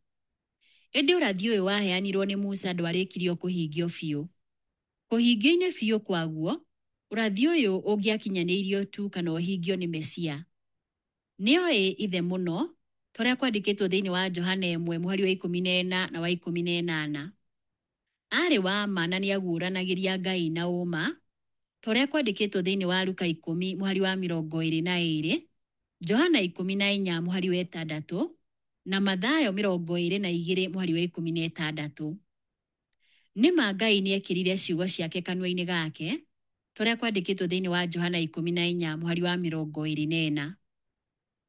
Ĩndĩ ũrathi ũyũ waheanirwo nĩ Musa ndwarĩkirio kũhingio biũ. Kũhingio-inĩ biũ kwaguo, ũrathi ũyũ ũngĩakinyanĩirio tu kana ũhingio nĩ Mesia. Nĩoĩ ithe mũno, tũrĩa kwandĩkĩtwo thĩinĩ wa Johana 1 mũhari wa 14 na wa 18. Arĩ wa ma na nĩaguũranagĩria Ngai na ũma, tũrĩa kwandĩkĩtwo thĩinĩ wa Luka 10 mũhari wa 22, Johana 14 mũhari wa 6 na Mathayo 22 mũhari wa 16. Nĩma Ngai nĩekĩrire ciugo ciake kanua-inĩ gake, tũrĩa kwandĩkĩtwo thĩinĩ wa Johana 14 mũhari wa 24.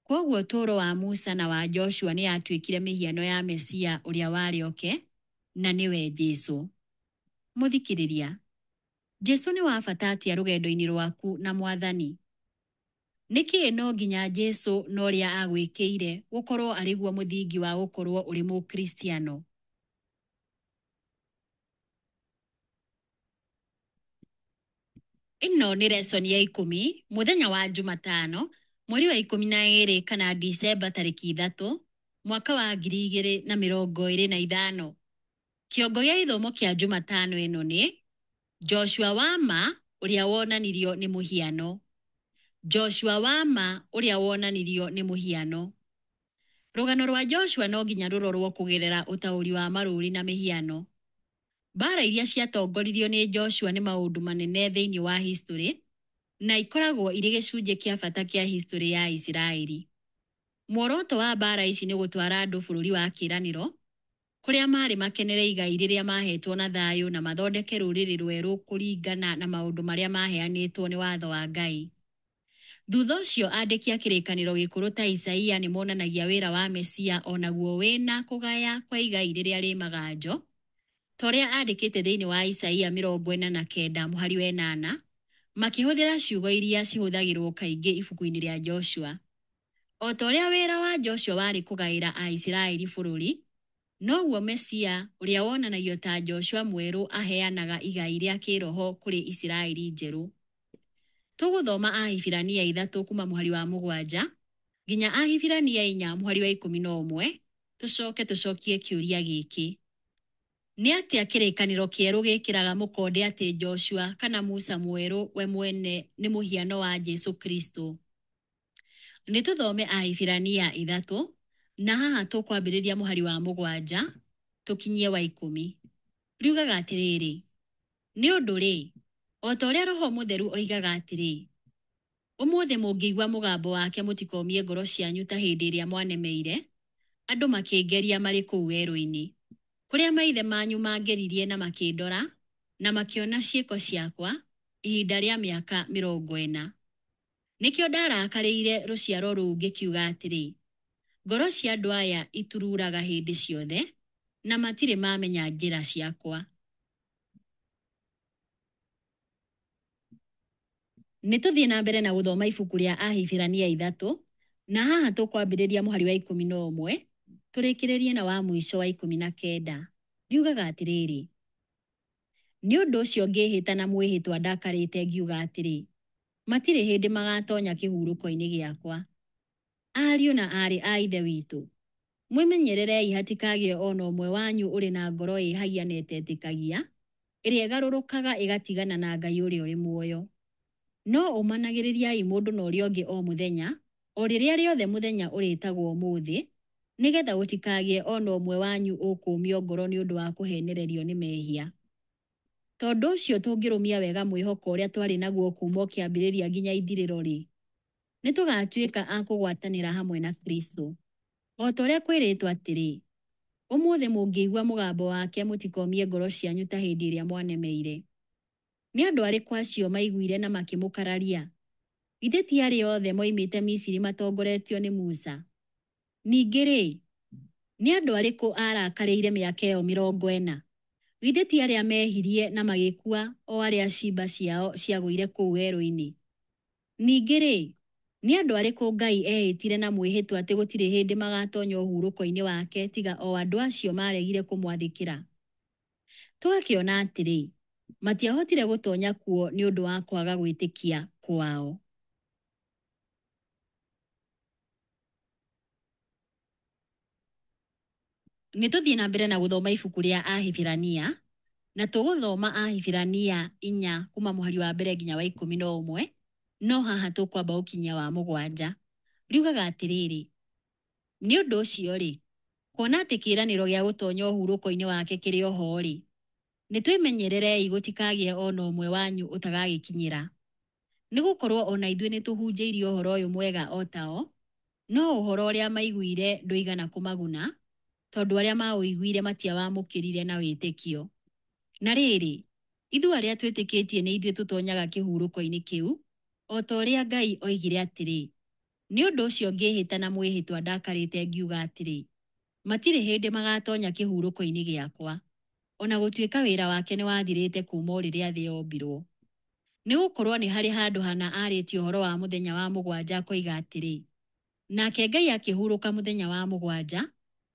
Kwoguo ũtũũro wa Musa na wa Joshua nĩyatuĩkire mĩhiano ya Mesia ũrĩa warĩ oke, na nĩwe Jesũ. Mũthikĩrĩria, Jesũ nĩ wa bata atĩa rũgendo-inĩ rwaku na Mwathani? Nĩkĩĩ no nginya Jesũ na ũrĩa agwĩkĩire gũkorwo arĩguo mũthingi wa gũkorwo ũrĩ Mũkristiano? Ĩno nĩ lesson ya 10 mũthenya wa Jumatano mweri wa 12 kana Disemba tarĩki 3 mwaka wa 2025. Kĩongo gĩa gĩthomo kĩa Jumatano ĩno nĩ Joshua wa ma ũrĩa wonanirio nĩ mũhiano. Joshua wa ma ũrĩa wonanirio nĩ mũhiano. Rũgano rwa Joshua no nginya rũrorwo kũgerera ũtaũri wa marũri na mĩhiano. Mbara iria ciatongoririo nĩ Joshua nĩ maũndũ manene thĩinĩ wa history na ikoragwo irĩ gĩcunjĩ kĩa bata kĩa history ya Isiraeli. Muoroto wa mbara ici nĩ gũtwara andũ bũrũri wa kĩĩranĩro kũrĩa marĩ makenere igai rĩrĩa mahetwo na thayũ na mathondeke rũrĩrĩ rwerũ kũringana na maũndũ marĩa maheanĩtwo nĩ watho wa Ngai. Thutha ũcio andĩki a kĩrĩkanĩro gĩkũrũ ta Isaia nĩ monanagia wĩra wa Mesia onaguo wĩna kũgaya kwa igai rĩrĩa rĩ maganjo, torĩa andĩkĩte thĩinĩ wa Isaia 49 mũhari wa 8, makĩhũthĩra ciugo iria cihũthagĩrwo kaingĩ ibuku-inĩ rĩa Joshua. O torĩa wĩra wa Joshua warĩ kũgaĩra Aisiraeli bũrũri, noguo Mesia ũrĩa wonanagio ta Joshua mwerũ aheanaga igai rĩa kĩroho kũrĩ Isiraeli njerũ. Tũgũthoma Ahibirania 3 kuma mũhari wa 7 nginya Ahibirania 4 mũhari wa 11, tũcokie kĩũria gĩkĩ. Nĩ atĩa kĩrĩkanĩro kĩerũ gĩkĩraga mũkonde atĩ Joshua kana Musa mwerũ we mwene nĩ mũhiano wa Jesũ Kristo? Nĩtũthome Ahibirania 3 na haha tũkwambĩrĩria mũhari wa 7 tũkinyie wa 10. Riugaga atĩrĩrĩ, nĩ ũndũ rĩ, O ta ũrĩa Roho Mũtheru oigaga atĩrĩ, ũmũthĩ mũngĩigua mũgambo wake mũtikomie ngoro cianyu ta hĩndĩ ĩrĩa mwanemeire, andũ makĩngeria marĩ kũu werũ-inĩ, kũrĩa maithe manyu mangeririe na makĩndora, na makĩona ciĩko ciakwa ihinda rĩa mĩaka 40. Nĩkĩo ndarakarĩire rũciaro rũu ngĩkiuga atĩrĩ, ngoro cia andũ aya itururaga hĩndĩ ciothe, na matirĩ mamenya njĩra ciakwa. Nĩtũthiĩ na mbere na gũthoma ibuku rĩa Ahibirania 3, na haha tũkwambĩrĩria mũhari wa 11, tũrĩkĩrĩrie na wa mũico wa 19. Riugaga atĩrĩrĩ, nĩ ũndũ ũcio ngĩhĩta na mwĩhĩtwa ndakarĩte ngiuga atĩrĩ, matirĩ hĩndĩ magatonya kĩhurũko-inĩ gĩakwa. Ariũ na aarĩ a Ithe witũ, mwĩmenyererei hatikagĩe o na ũmwe wanyu ũrĩ na ngoro ĩhagia na ĩtetĩkagia, ĩrĩa ĩgarũrũkaga ĩgatigana na Ngai ũrĩa ũrĩ muoyo. No ũmanagĩrĩriai mũndũ na ũrĩa ũngĩ o mũthenya, o rĩrĩa rĩothe mũthenya ũrĩtagwo ũmũthĩ, nĩgetha gũtikagĩe o na ũmwe wanyu ũkũũmio ngoro nĩ ũndũ wa kũheenererio nĩ mehia. Tondũ ũcio tũngĩrũmia wega mwĩhoko ũrĩa twarĩ naguo kuuma kĩambĩrĩria nginya ithirĩro-rĩ, nĩtũgatuĩka a kũgwatanĩra hamwe na Kristo. O ta ũrĩa kwĩrĩtwo atĩrĩ, ũmũthĩ mũngĩigua mũgambo wake mũtikomie ngoro cianyu ta hĩndĩ ĩrĩa mwanemeire. Nĩ andũ arĩkũ acio maiguire na makĩmũkararia? Githĩ ti arĩa othe moimĩte Misiri matongoretio nĩ Musa? Ningĩ-rĩ, nĩ andũ arĩkũ arakarĩire mĩaka ĩyo 40? Githĩ ti arĩa mehirie na magĩkua o arĩa ciimba ciao ciagũire kũu werũ-inĩ? Ningĩ-rĩ, nĩ andũ arĩkũ Ngai ehĩtire na mwĩhĩtwa atĩ gũtirĩ hĩndĩ magatonya ũhurũko-inĩ wake tiga o andũ acio maregire kũmwathĩkĩra? Tũgakĩona atĩrĩ, matiahotire gũtonya kuo nĩ ũndũ wa kwaga gwĩtĩkia kwao. Nĩtũthiĩ na mbere na gũthoma ibuku rĩa Ahibirania, na tũgũthoma Ahibirania 4 kuma mũhari wa mbere nginya wa 11, no haha tũkwamba ũkinya wa 7. Riugaga atĩrĩrĩ, nĩ ũndũ ũcio-rĩ, kuona atĩ kĩĩranĩro gĩa gũtonya ũhurũko-inĩ wake kĩrĩ oho-rĩ, nĩtwĩmenyererei gũtikagĩe o na ũmwe wanyu ũtagagĩkinyĩra. Nĩgũkorwo o na ithuĩ nĩtũhunjĩirie ũhoro ũyũ mwega o tao, no ũhoro ũrĩa maiguire ndũigana kũmaguna, tondũ arĩa maũiguire matiawamũkĩrire na wĩtĩkio. Na rĩrĩ, ithuĩ arĩa twĩtĩkĩtie nĩ ithuĩ tũtonyaga kĩhurũko-inĩ kĩu, o ta ũrĩa Ngai oigire atĩrĩ, nĩ ũndũ ũcio ngĩhĩta na mwĩhĩtwa ndakarĩte ngiuga atĩrĩ, matirĩ hĩndĩ magatonya kĩhurũko-inĩ gĩakwa, o na gũtuĩka wĩra wake nĩwathirĩte kuuma o rĩrĩa thĩ yombirwo. Nĩgũkorwo nĩ harĩ handũ hana arĩtie ũhoro wa mũthenya wa 7 akoiga atĩrĩ, nake Ngai akĩhurũka mũthenya wa 7,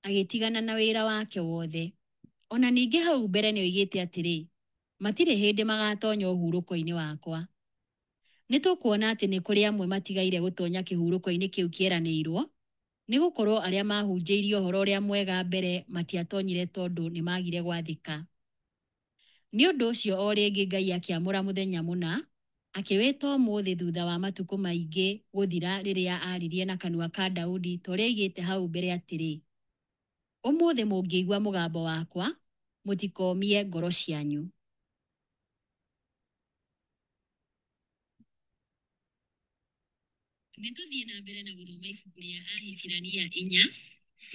agĩtigana na wĩra wake wothe. O na ningĩ hau mbere nĩoigĩte atĩrĩ, matirĩ hĩndĩ magatonya ũhurũko-inĩ wakwa. Nĩtũkuona atĩ nĩ kũrĩ amwe matigaire gũtonya kĩhurũko-inĩ kĩu kĩeranĩirwo, nĩgũkorwo arĩa mahunjĩirio ũhoro ũrĩa mwega mbere matiatonyire tondũ nĩmagire gwathĩka. Nĩ ũndũ ũcio o rĩngĩ Ngai akĩamũra mũthenya mũna, akĩwĩta ũmũthĩ thutha wa matukũ maingĩ gũthira rĩrĩa aririe na kanua ka Daudi ta ũrĩa aigĩte hau mbere atĩrĩ, ũmũthĩ mũngĩigua mũgambo wakwa, mũtikomie ngoro cianyu. Nĩtũthiĩ na mbere na gũthoma ibuku rĩa Ahibirania 4,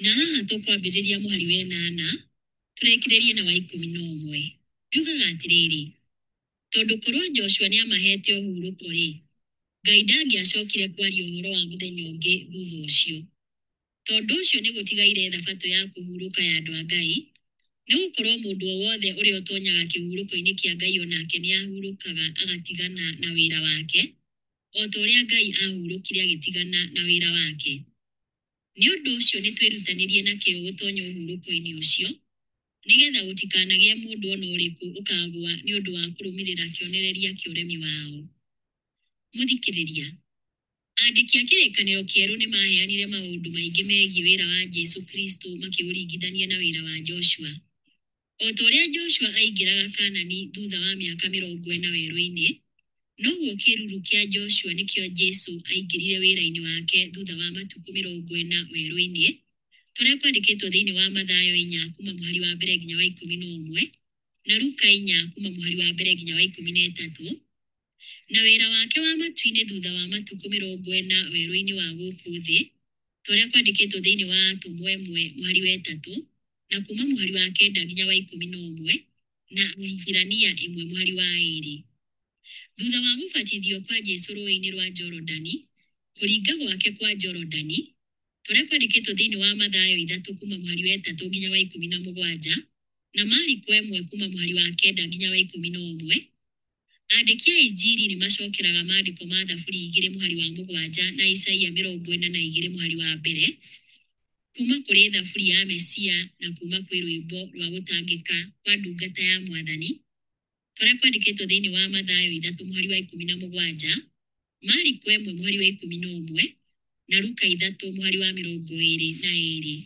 na haha tũkwambĩrĩria mũhari wa 8, tũrĩkĩrĩrie na wa 11. Riugaga atĩrĩrĩ, tondũ korwo Joshua nĩamahete ũhurũko-rĩ, Ngai ndangĩacokire kwaria ũhoro wa mũthenya ũngĩ thutha ũcio. Tondũ ũcio nĩgũtigaire thabatũ ya kũhurũka ya andũ a Ngai, nĩgũkorwo mũndũ o wothe ũrĩa ũtonyaga kĩhurũko-inĩ kĩa Ngai onake nĩahurũkaga agatigana na wĩra wake, o ta ũrĩa Ngai ahurũkire agĩtigana na wĩra wake. Nĩ ũndũ ũcio nĩtwĩrutanĩrie na kĩyo gũtonya ũhurũko-inĩ ũcio, nĩgetha gũtikanagĩe mũndũ o na ũrĩkũ ũkagũa nĩ ũndũ wa kũrũmĩrĩra kĩonereria kĩa ũremi wao. Mũthikĩrĩria, andĩki a kĩrĩkanĩro kĩerũ nĩmaheanire maũndũ maingĩ megiĩ wĩra wa Jesũ Kristo makĩũringithania na wĩra wa Joshua. O ta ũrĩa Joshua aingĩraga Kanani thutha wa mĩaka 40 werũ-inĩ, noguo kĩruru kĩa Joshua nĩkĩo Jesũ aingĩrire wĩra-inĩ wake thutha wa matukũ 40 werũ-inĩ, tũrĩa kwandĩkĩtwo thĩinĩ wa Mathayo 4 kuma mũhari wa mbere nginya wa 11, na Luka 4 kuma mũhari wa mbere nginya wa 13. Na wĩra wake wa matu-inĩ thutha wa matukũ 40 werũ-inĩ wa gũkũ thĩ, torĩa kwandĩkĩtwo thĩinĩ wa Atũmwo 1 mũhari wa 3 na kuma mũhari wa 9 nginya wa 11 na Ahibirania 1 mũhari wa 2. Thutha wa gũbatithio kwa Jesũ rũĩ-inĩ rwa Jorodani, kũringa gwake kwa Jorodani, torĩa kwandĩkĩtwo thĩinĩ wa Mathayo 3 kuma mũhari wa 3 nginya wa 17 na Mariko 1 kuma mũhari wa 9 nginya wa 11, andĩki a Injili nĩ macokeraga maandĩko ma Thaburi 2 mũhari wa 7 na Isaia 42 mũhari wa 1 kuma kũrĩ Thaburi ya Mesia na kuma kwĩ rwĩmbo rwa gũtangĩka kwa ndungata ya Mwathani, torĩa kwandĩkĩtwo thĩinĩ wa Mathayo 3 mũhari wa 17, Mariko 1 mũhari wa 11 na Luka 3 mũhari wa 22.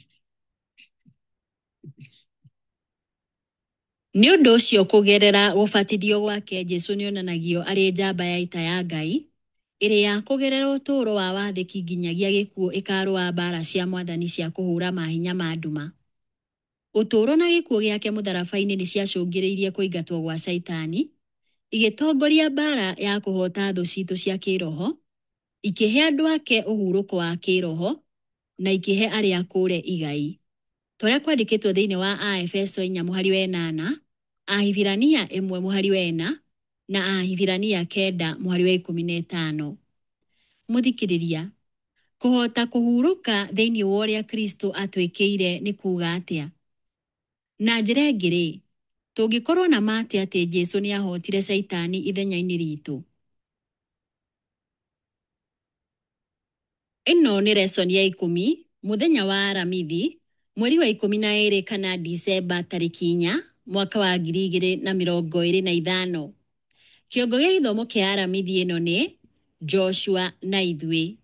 Nĩ ũndũ ũcio kũgerera gũbatithio gwake Jesũ nĩonanagio arĩ njamba ya ita ya Ngai, ĩrĩ ya kũgerera ũtũũro wa wathĩki nginyagia gĩkuũ ĩkarũa mbara cia Mwathani cia kũhũra mahinya ma nduma. Ũtũũro na gĩkuũ gĩake mũtharaba-inĩ nĩ ciacũngĩrĩirie kũingatwo gwa Saitani, igĩtongoria mbara ya kũhoota thũ citũ cia kĩroho, ikĩhe andũ ake ũhurũko wa kĩroho na ikĩhe arĩa akũũre igai. Torĩa kwandĩkĩtwo thĩinĩ wa Aefeso 4 mũhari wa 8, Ahibirania 1 mũhari wa 4 na Ahibirania 9 mũhari wa 15. Mũthikĩrĩria, kũhota kũhurũka thĩinĩ wa ũrĩa Kristo atwĩkĩire nĩ kuuga atĩa? Na njĩra ĩngĩ-rĩ, tũngĩkorwo na ma atĩ Jesũ nĩ ahotire Saitani ithenya-inĩ ritũ. Ĩno nĩ lesson ya 10, mũthenya wa Aramithi, mweri wa 12 kana Disemba tarĩki 4 mwaka wa 2025. Kĩongo gĩa gĩthomo kĩa Aramithi ĩno nĩ Joshua na ithuĩ.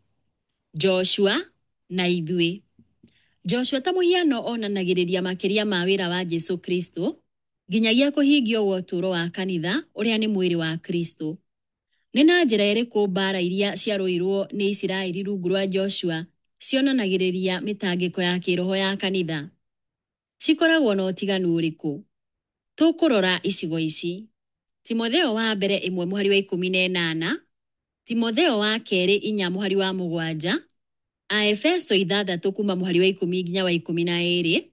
Joshua na ithuĩ. Joshua ta mũhiano onanagĩrĩria makĩria ma wĩra wa Jesũ Kristo, nginyagia kũhingio gwa ũtũũro wa kanitha ũrĩa nĩ mwĩrĩ wa Kristo. Nĩ na njĩra ĩrĩkũ mbara iria ciarũirwo nĩ Isiraeli rungu rwa Joshua cionanagĩrĩria mĩtangĩko ya kĩroho ya kanitha? Cikoragwo na ũtiganu ũrĩkũ? Tũkũrora icigo ici: Timotheo wa mbere 1 mũhari wa 18, Timotheo wa kerĩ 4 mũhari wa 7, Aefeso 6 kuma mũhari wa 10 nginya wa 12,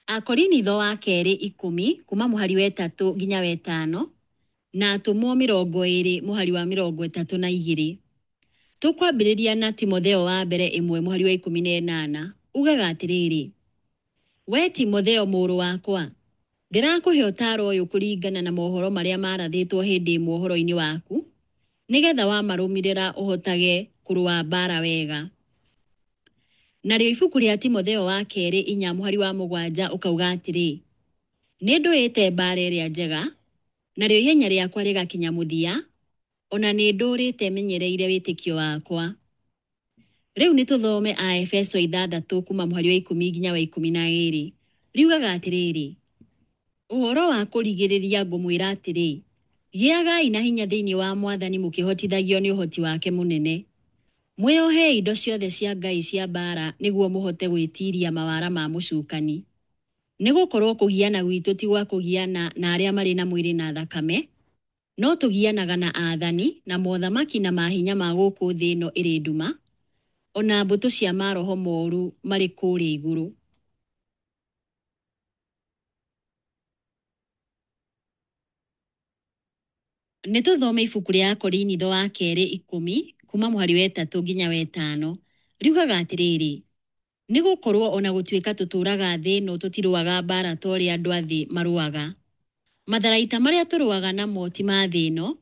Akorinitho wa kerĩ 10 kuma mũhari wa 3 nginya wa 5 na Atũmwo 20 mũhari wa 32. Tũkwambĩrĩria na Timotheo wa mbere 1 mũhari wa 18, ugaga atĩrĩrĩ: We Timotheo mũrũ wakwa, ndĩrakũhe ũtaaro ũyũ kũringana na mohoro marĩa marathĩtwo hĩndĩ ĩmwe ũhoro-inĩ waku, nĩgetha wamarũmĩrĩra ũhotage kũrũa mbara wega. Narĩo ibuku rĩa Timotheo wa kerĩ 4 mũhari wa 7 ũkauga atĩrĩ: Nĩ ndũĩte mbara ĩrĩa njega, narĩo ihenya rĩakwa rĩgakinya mũthia, ona nĩ ndũrĩte menyereire wĩtĩkio wakwa. Rĩu nĩ tũthome Aefeso 6 kuma mũhari wa 10 nginya wa 12. Riugaga atĩrĩrĩ: Ũhoro wa kũrigĩrĩria ngũmwĩra atĩrĩ, gĩagai na hinya thĩinĩ wa Mwathani mũkĩhotithagio nĩ ũhoti wake mũnene. Mwĩohe indo ciothe cia Ngai cia mbara nĩguo mũhote gwĩtiria mawara ma mũcukani. Nĩ gũkorwo kũgiana gwitũ ti gwa kũgiana na arĩa marĩ na mwĩrĩ na thakame, no tũgianaga na aathani na mothamaki na mahinya ma gũkũ thĩ ĩno ĩrĩ nduma, ona mbũtũ cia maroho moru marĩ kũrĩa igũrũ. Nĩ tũthome ibuku rĩa Akorinitho wa kerĩ 10 kuma mũhari wa 3 nginya wa 5. Riugaga atĩrĩrĩ: Nĩ gũkorwo ona gũtuĩka tũtũũraga thĩ ĩno tũtirũaga mbara ta ũrĩa andũ a thĩ marũaga. Matharaita marĩa tũrũaga namo ti ma thĩ ĩno,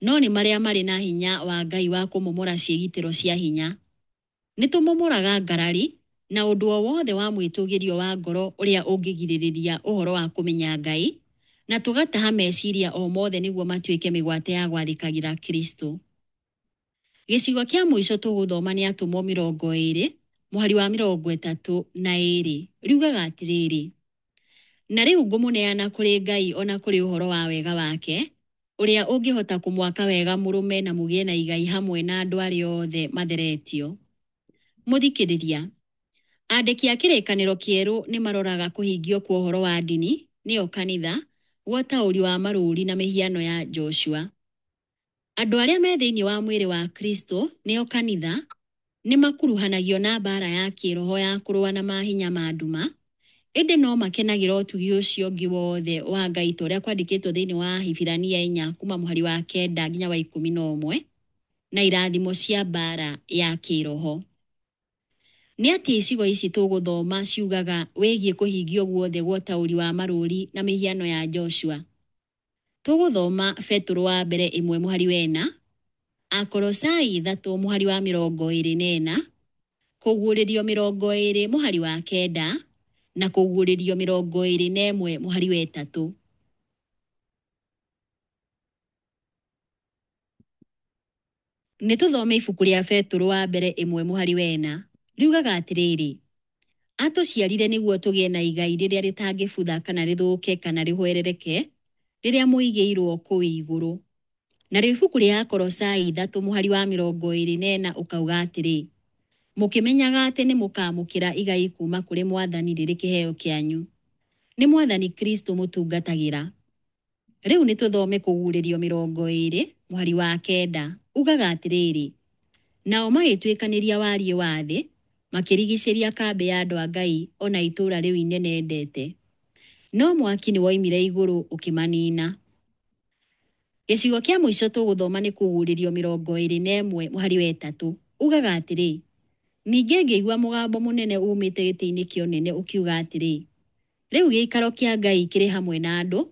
no nĩ marĩa marĩ na hinya wa Ngai wa kũmomora ciĩgitĩro cia hinya. Nĩ tũmomoraga ngarari na ũndũ o wothe wa mwĩtũgĩrio wa ngoro ũrĩa ũngĩgirĩrĩria ũhoro wa kũmenya Ngai, na tũgataha meciria o mothe nĩguo matuĩke mĩgwate ya gwathĩkagĩra Kristo. Gĩcigo kĩa mũico tũgũthoma nĩ Atũmwo 20 mũhari wa 32. Riugaga atĩrĩrĩ: Na rĩu ngũmũneana kũrĩ Ngai ona kũrĩ ũhoro wa wega wake, ũrĩa ũngĩhota kũmwaka wega mũrũme na mũgĩe na igai hamwe na andũ arĩa othe matheretio. Mũthikĩrĩria, andĩki a kĩrĩkanĩro kĩerũ nĩ maroraga kũhingio kwa ũhoro wa ndini, nĩyo kanitha, gwa ũtaũri wa marũũri na mĩhiano ya Joshua. Andũ arĩa me thĩinĩ wa mwĩrĩ wa Kristo nĩo kanitha nĩ makuruhanagio na mbara ya kĩroho ya kũrũa na mahinya ma nduma, ĩndĩ no makenagĩra ũtugi ũcio ũngĩ wothe wa Ngai ta ũrĩa kwandĩkĩtwo thĩinĩ wa Hibirania 4 kuma mũhari wa 9 nginya wa 11 na irathimo cia mbara ya kĩroho. Nĩ atĩ icigo ici tũgũthoma ciugaga wĩgiĩ kũhingio guothe gwa ũtaũri wa marũũri na mĩhiano ya Joshua. Tũgũthoma Petro wa mbere 1 mũhari wa 4, Akolosai 3 mũhari wa 24, Kũguũrĩrio 20 mũhari wa 9 na Kũguũrĩrio 21 mũhari wa 3. Nĩ tũthome ibuku rĩa Petro wa mbere 1 mũhari wa 4. Riugaga atĩrĩrĩ: atũciarire nĩguo tũgĩe na igai rĩrĩa rĩtangĩbutha kana rĩthũke kana rĩhwerereke rĩrĩa mũigĩirwo kũu igũrũ. Na rĩo ibuku rĩa Akolosai 3 mũhari wa 24 ũkauga atĩrĩ: mũkĩmenyaga atĩ nĩ mũkamũkĩra igai kuma kũrĩ Mwathani rĩrĩ kĩheo kĩanyu. Nĩ Mwathani Kristo mũtungatagĩra. Rĩu nĩ tũthome Kũguũrĩrio 20 mũhari wa 9 ugaga atĩrĩrĩ: nao magĩtuĩkanĩria wariĩ wa thĩ, makĩrigicĩria kambĩ ya andũ a Ngai ona itũũra rĩu inene endete. No mwaki nĩ woimire igũrũ ũkĩmanina. Gĩcigo kĩa mũico tũgũthoma nĩ Kũguũrĩrio 21 mũhari wa 3 ugaga atĩrĩ: ningĩ ngĩigua mũgambo mũnene umĩte gĩtĩ-inĩ kĩa ũnene ũkiuga atĩrĩ: rĩu gĩikaro kĩa Ngai kĩrĩ hamwe na andũ,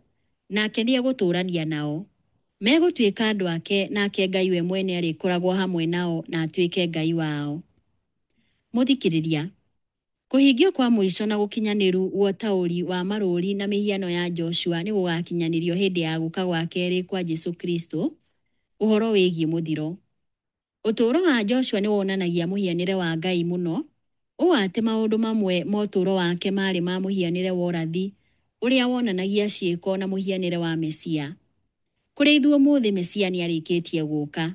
nake nĩ egũtũũrania nao. Megũtuĩka andũ ake, nake Ngai we mwene arĩkoragwo hamwe nao na atuĩke Ngai wao. Mũthikĩrĩria, kũhingio kwa mũico na gũkinyanĩru gwa ũtaũri wa marũũri na mĩhiano ya Joshua nĩ gũgakinyanĩrio hĩndĩ ya gũka gwa kerĩ kwa Jesũ Kristo, ũhoro wĩgiĩ mũthiro. Ũtũũro wa Joshua nĩ wonanagia mũhianĩre wa Ngai mũno, ũũ atĩ maũndũ mamwe ma ũtũũro wake marĩ ma mũhianĩre wa ũrathi ũrĩa wonanagia ciĩko na mũhianĩre wa Mesia. Kũrĩ ithuĩ ũmũthĩ Mesia nĩ arĩkĩtie gũka.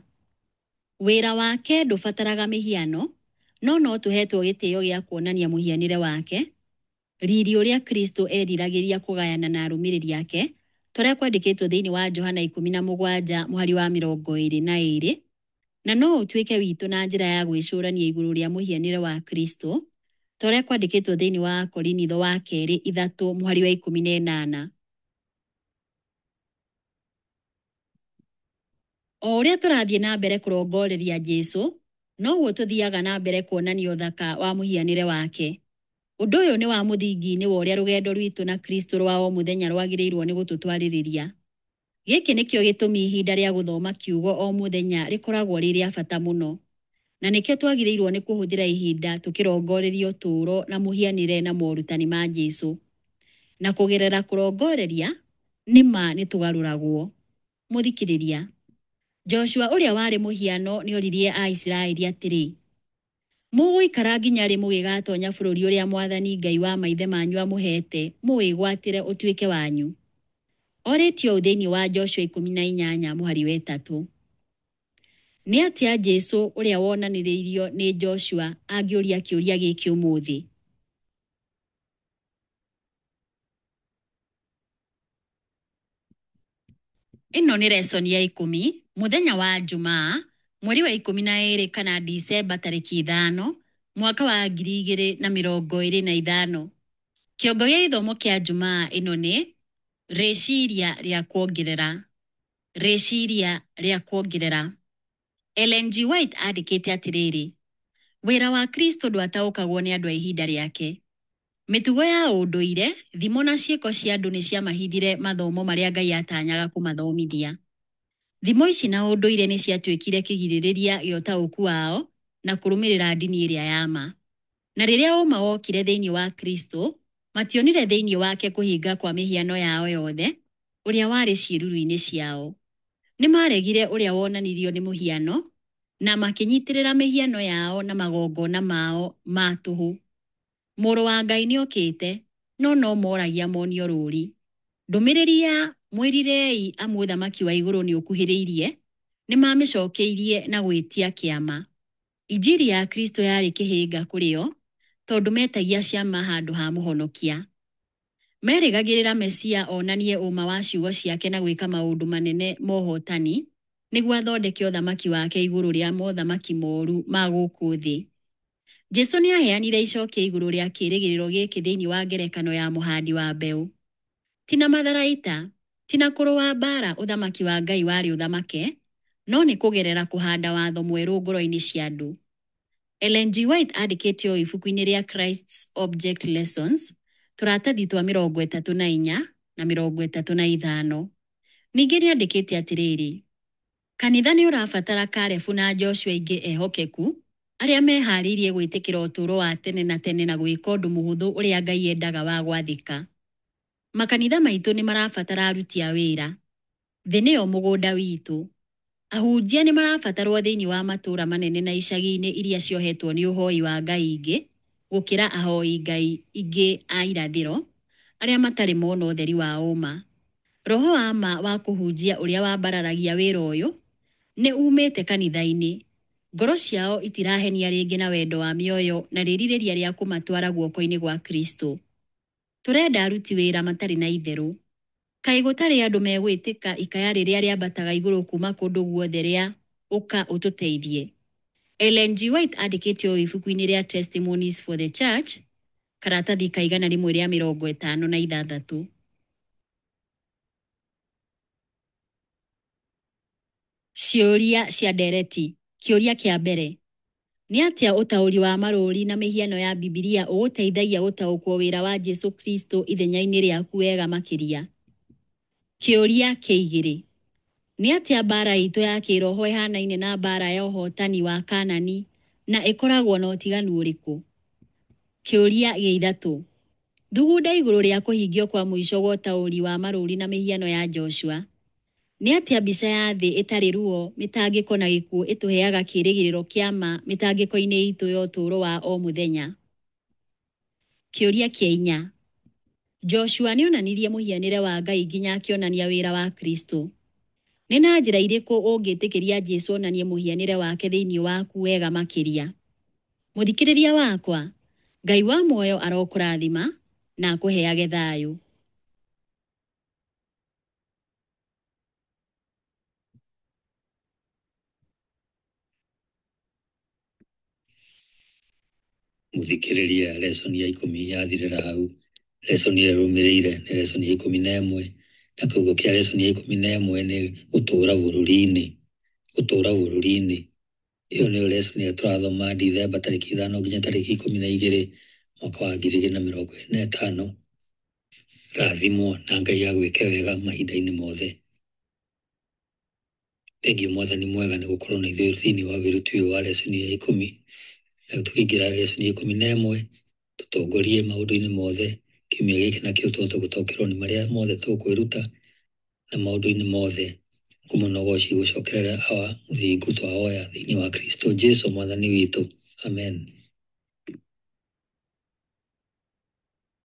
Wĩra wake ndũbataraga mĩhiano, no tũhetwo gĩtĩo gĩa kuonania mũhianĩre wake, riri ũrĩa Kristo eriragĩria kũgayana na arũmĩrĩri ake, tũrĩa kwandĩkĩtwo thĩinĩ wa Johana 17 mũhari wa 22, na no ũtuĩke witũ na njĩra ya gwĩcũrania igũrũ rĩa mũhianĩre wa Kristo, tũrĩa kwandĩkĩtwo thĩinĩ wa Korinitho wa 2:3 mũhari wa 18. O ũrĩa tũrathiĩ na mbere kũrongoreria Jesũ, noguo tũthiaga na mbere kuonania ũthaka wa mũhianĩre wake. Ũndũ ũyũ nĩ wa mũthingi-inĩ wa ũrĩa rũgendo rwitũ na Kristo rwa o mũthenya rwagĩrĩirwo nĩ gũtũtwarĩrĩria. Gĩkĩ nĩkĩo gĩtũmi ihinda rĩa gũthoma kiugo o mũthenya rĩkoragwo rĩ rĩa bata mũno. Na nĩkĩo twagĩrĩirwo nĩ kũhũthĩra ihinda tũkĩrongoreria ũtũũro na mũhianĩre na morutani ma Jesũ. Na kũgerera kũrongoreria, nĩma nĩ tũgarũragwo. Mũthikĩrĩria, Joshua ũrĩa warĩ mũhiano nĩ oririe Aisiraeli atĩrĩ: mũgũikara nginya rĩ mũgĩgatonya bũrũri ũrĩa Mwathani Ngai wa maithe manyu amũhete mũwĩgwatĩre ũtuĩke wanyu? Orĩtio thĩinĩ wa Joshua 18 mũhari wa 3. Nĩ atĩa Jesũ ũrĩa wonanĩrĩirio nĩ Joshua angĩũria kĩũria gĩkĩ ũmũthĩ? Ĩno nĩ lesson ya 10, mũthenya wa Jumaa, mweri wa 12 kana Disemba tarĩki 5, mwaka wa 2025. Kĩongo gĩa ithomo kĩa Jumaa ĩno nĩ rĩciria rĩa kuongerera. Rĩciria rĩa kuongerera. Ellen G. White andĩkĩte atĩrĩrĩ: wĩra wa Kristo ndwataũkagwo nĩ andũ a ihinda rĩake. Mĩtugo ya ũndũire, thimo na ciĩko cia andũ nĩ ciamahithire mathomo marĩa Ngai atanyaga kũmathomithia. Thimo ici na ũndũire nĩ ciatuĩkire kĩgirĩrĩria gĩa ũtaũku wao na kũrũmĩrĩra ndini ĩrĩa ya ma. Na rĩrĩa ũma wokire thĩinĩ wa Kristo, mationire thĩinĩ wake kũhinga kwa mĩhiano yao yothe, ũrĩa warĩ ciĩruru-inĩ ciao. Nĩ maregire ũrĩa wonanirio nĩ mũhiano, na makĩnyitĩrĩra mĩhiano yao na magongona mao ma tũhũ. Mũrũ wa Ngai nĩ okĩte, no moragia monio rũũri. Ndũmĩrĩri ya mwĩrirei amu ũthamaki wa igũrũ nĩ ũkuhĩrĩirie, nĩ mamĩcokeirie na gwĩtia kĩama. Injiri ya Kristo yarĩ kĩhĩnga kũrĩ o, tondũ metagia ciama handũ ha mũhonokia. merĩgagĩrĩra Mesia onanie ũma wa ciugo ciake na gwĩka maũndũ manene mohotani nĩguo athondeke ũthamaki wake igũrũ rĩa mothamaki moru ma gũkũ thĩ. Jesũ nĩ aheanire icokio igũrũ rĩa kĩĩrĩgĩrĩro gĩkĩ thĩinĩ wa ngerekano ya mũhandi wa mbeũ. Tina matharaita, tina kũrũa mbara ũthamaki wa Ngai warĩ ũthamake, no nĩ kũgerera kũhanda watho mwerũ ngoro-inĩ cia andũ. Ellen G. White andĩkĩte o ibuku-inĩ rĩa Christ's Object Lessons, tũratathi twa 34 na 35. Ningĩ nĩ andĩkĩte atĩrĩrĩ, kanitha nĩ ũrabatara Kalebu na Joshua aingĩ ehokeku, arĩa meharĩirie gwĩtĩkĩra ũtũũro wa tene na tene na gwĩka ũndũ mũhũthũ ũrĩa Ngai endaga wa gwathĩka. Makanitha maitũ nĩ marabatara aruti a wĩra. Thĩ nĩyo mũgũnda witũ. Ahunjia nĩ marabatarwo thĩinĩ wa matũũra manene na icagi-inĩ iria ciohetwo nĩ ũhoi wa Ngai ingĩ, gũkĩra ahoi Ngai ingĩ a irathĩro, arĩa matarĩ mona ũtheri wa ũma. Roho wa ma wa kũhunjia ũrĩa wambararagia wĩra ũyũ nĩ umĩte kanitha-inĩ. Ngoro ciao itirahenia rĩngĩ na wendo wa mĩoyo na rĩrirĩria rĩa kũmatwara guoko-inĩ gwa Kristo. Tũrenda aruti wĩra matarĩ na itherũ. Kaĩ gũtarĩ andũ megwĩtĩka ikaya rĩrĩa rĩambataga igũrũ kuma kũndũ guothe rĩa ũka ũtũteithie. Ellen G. White andĩkĩte o ibuku-inĩ rĩa Testimonies for the Church, karatathi ka 156. Ciũria cia ndereti. Kĩũria kĩa mbere. Nĩ atĩa ũtaũri wa marũũri na mĩhiano ya Bibilia ũgũteithagia gũtaũkwo wĩra wa Jesũ Kristo ithenya-inĩ rĩaku wega makĩria? Kĩũria kĩa 2. Nĩ atĩa mbara itũ ya kĩroho ĩhanaine na mbara ya ũhotani wa Kanani na ĩkoragwo na ũtiganu ũrĩkũ? Kĩũria gĩa 3. Thugunda igũrũ rĩa kũhingio kwa mũico gwa ũtaũri wa marũũri na mĩhiano ya Joshua. Nĩ atĩa mbica ya thĩ ĩtarĩ ruo, mĩtangĩko na gĩkuũ ĩtũheaga kĩĩrĩgĩrĩro kĩa ma mĩtangĩko-inĩ itũ ya ũtũũro wa o mũthenya? Kĩũria kĩa 4. Joshua nĩ onanirie mũhianĩre wa Ngai nginya akĩonania wĩra wa Kristo. Nĩ na njĩra irĩkũ ũngĩtĩkĩria Jesũ onanie mũhianĩre wake thĩinĩ waku wega makĩria? Mũthikĩrĩria wakwa, Ngai wa muoyo arokũrathima na akũheage thayũ.
Mũthikĩrĩria, lesson ya 10 yathirĩra hau. Lesson ĩrĩa ĩrũmĩrĩire nĩ lesson ya 11, na kiugo kĩa lesson ya 11 nĩ gũtũũra bũrũri-inĩ. Gũtũũra bũrũri-inĩ. Ĩyo nĩyo lesson ĩrĩa tũrathoma December 5 nginya 12 mwaka wa 2025. Rathimwo na Ngai agwĩke wega mahinda-inĩ mothe. Thengiũ Mwathani mwega nĩ gũkorwo na ithuĩ thĩinĩ wa wĩruti ũyũ wa lesson ya 10. Na tũkĩingĩra lesson ya 11, tũtongorie maũndũ-inĩ mothe. Kiumia gĩkĩ nakĩo tũhote gũtaũkĩrwo nĩ marĩa mothe tũkwĩruta na maũndũ-inĩ mothe. Ngũmũnogoci gũcokerera hawa mũthingu twahoya thĩinĩ wa Kristo Jesũ Mwathani witũ. Amen.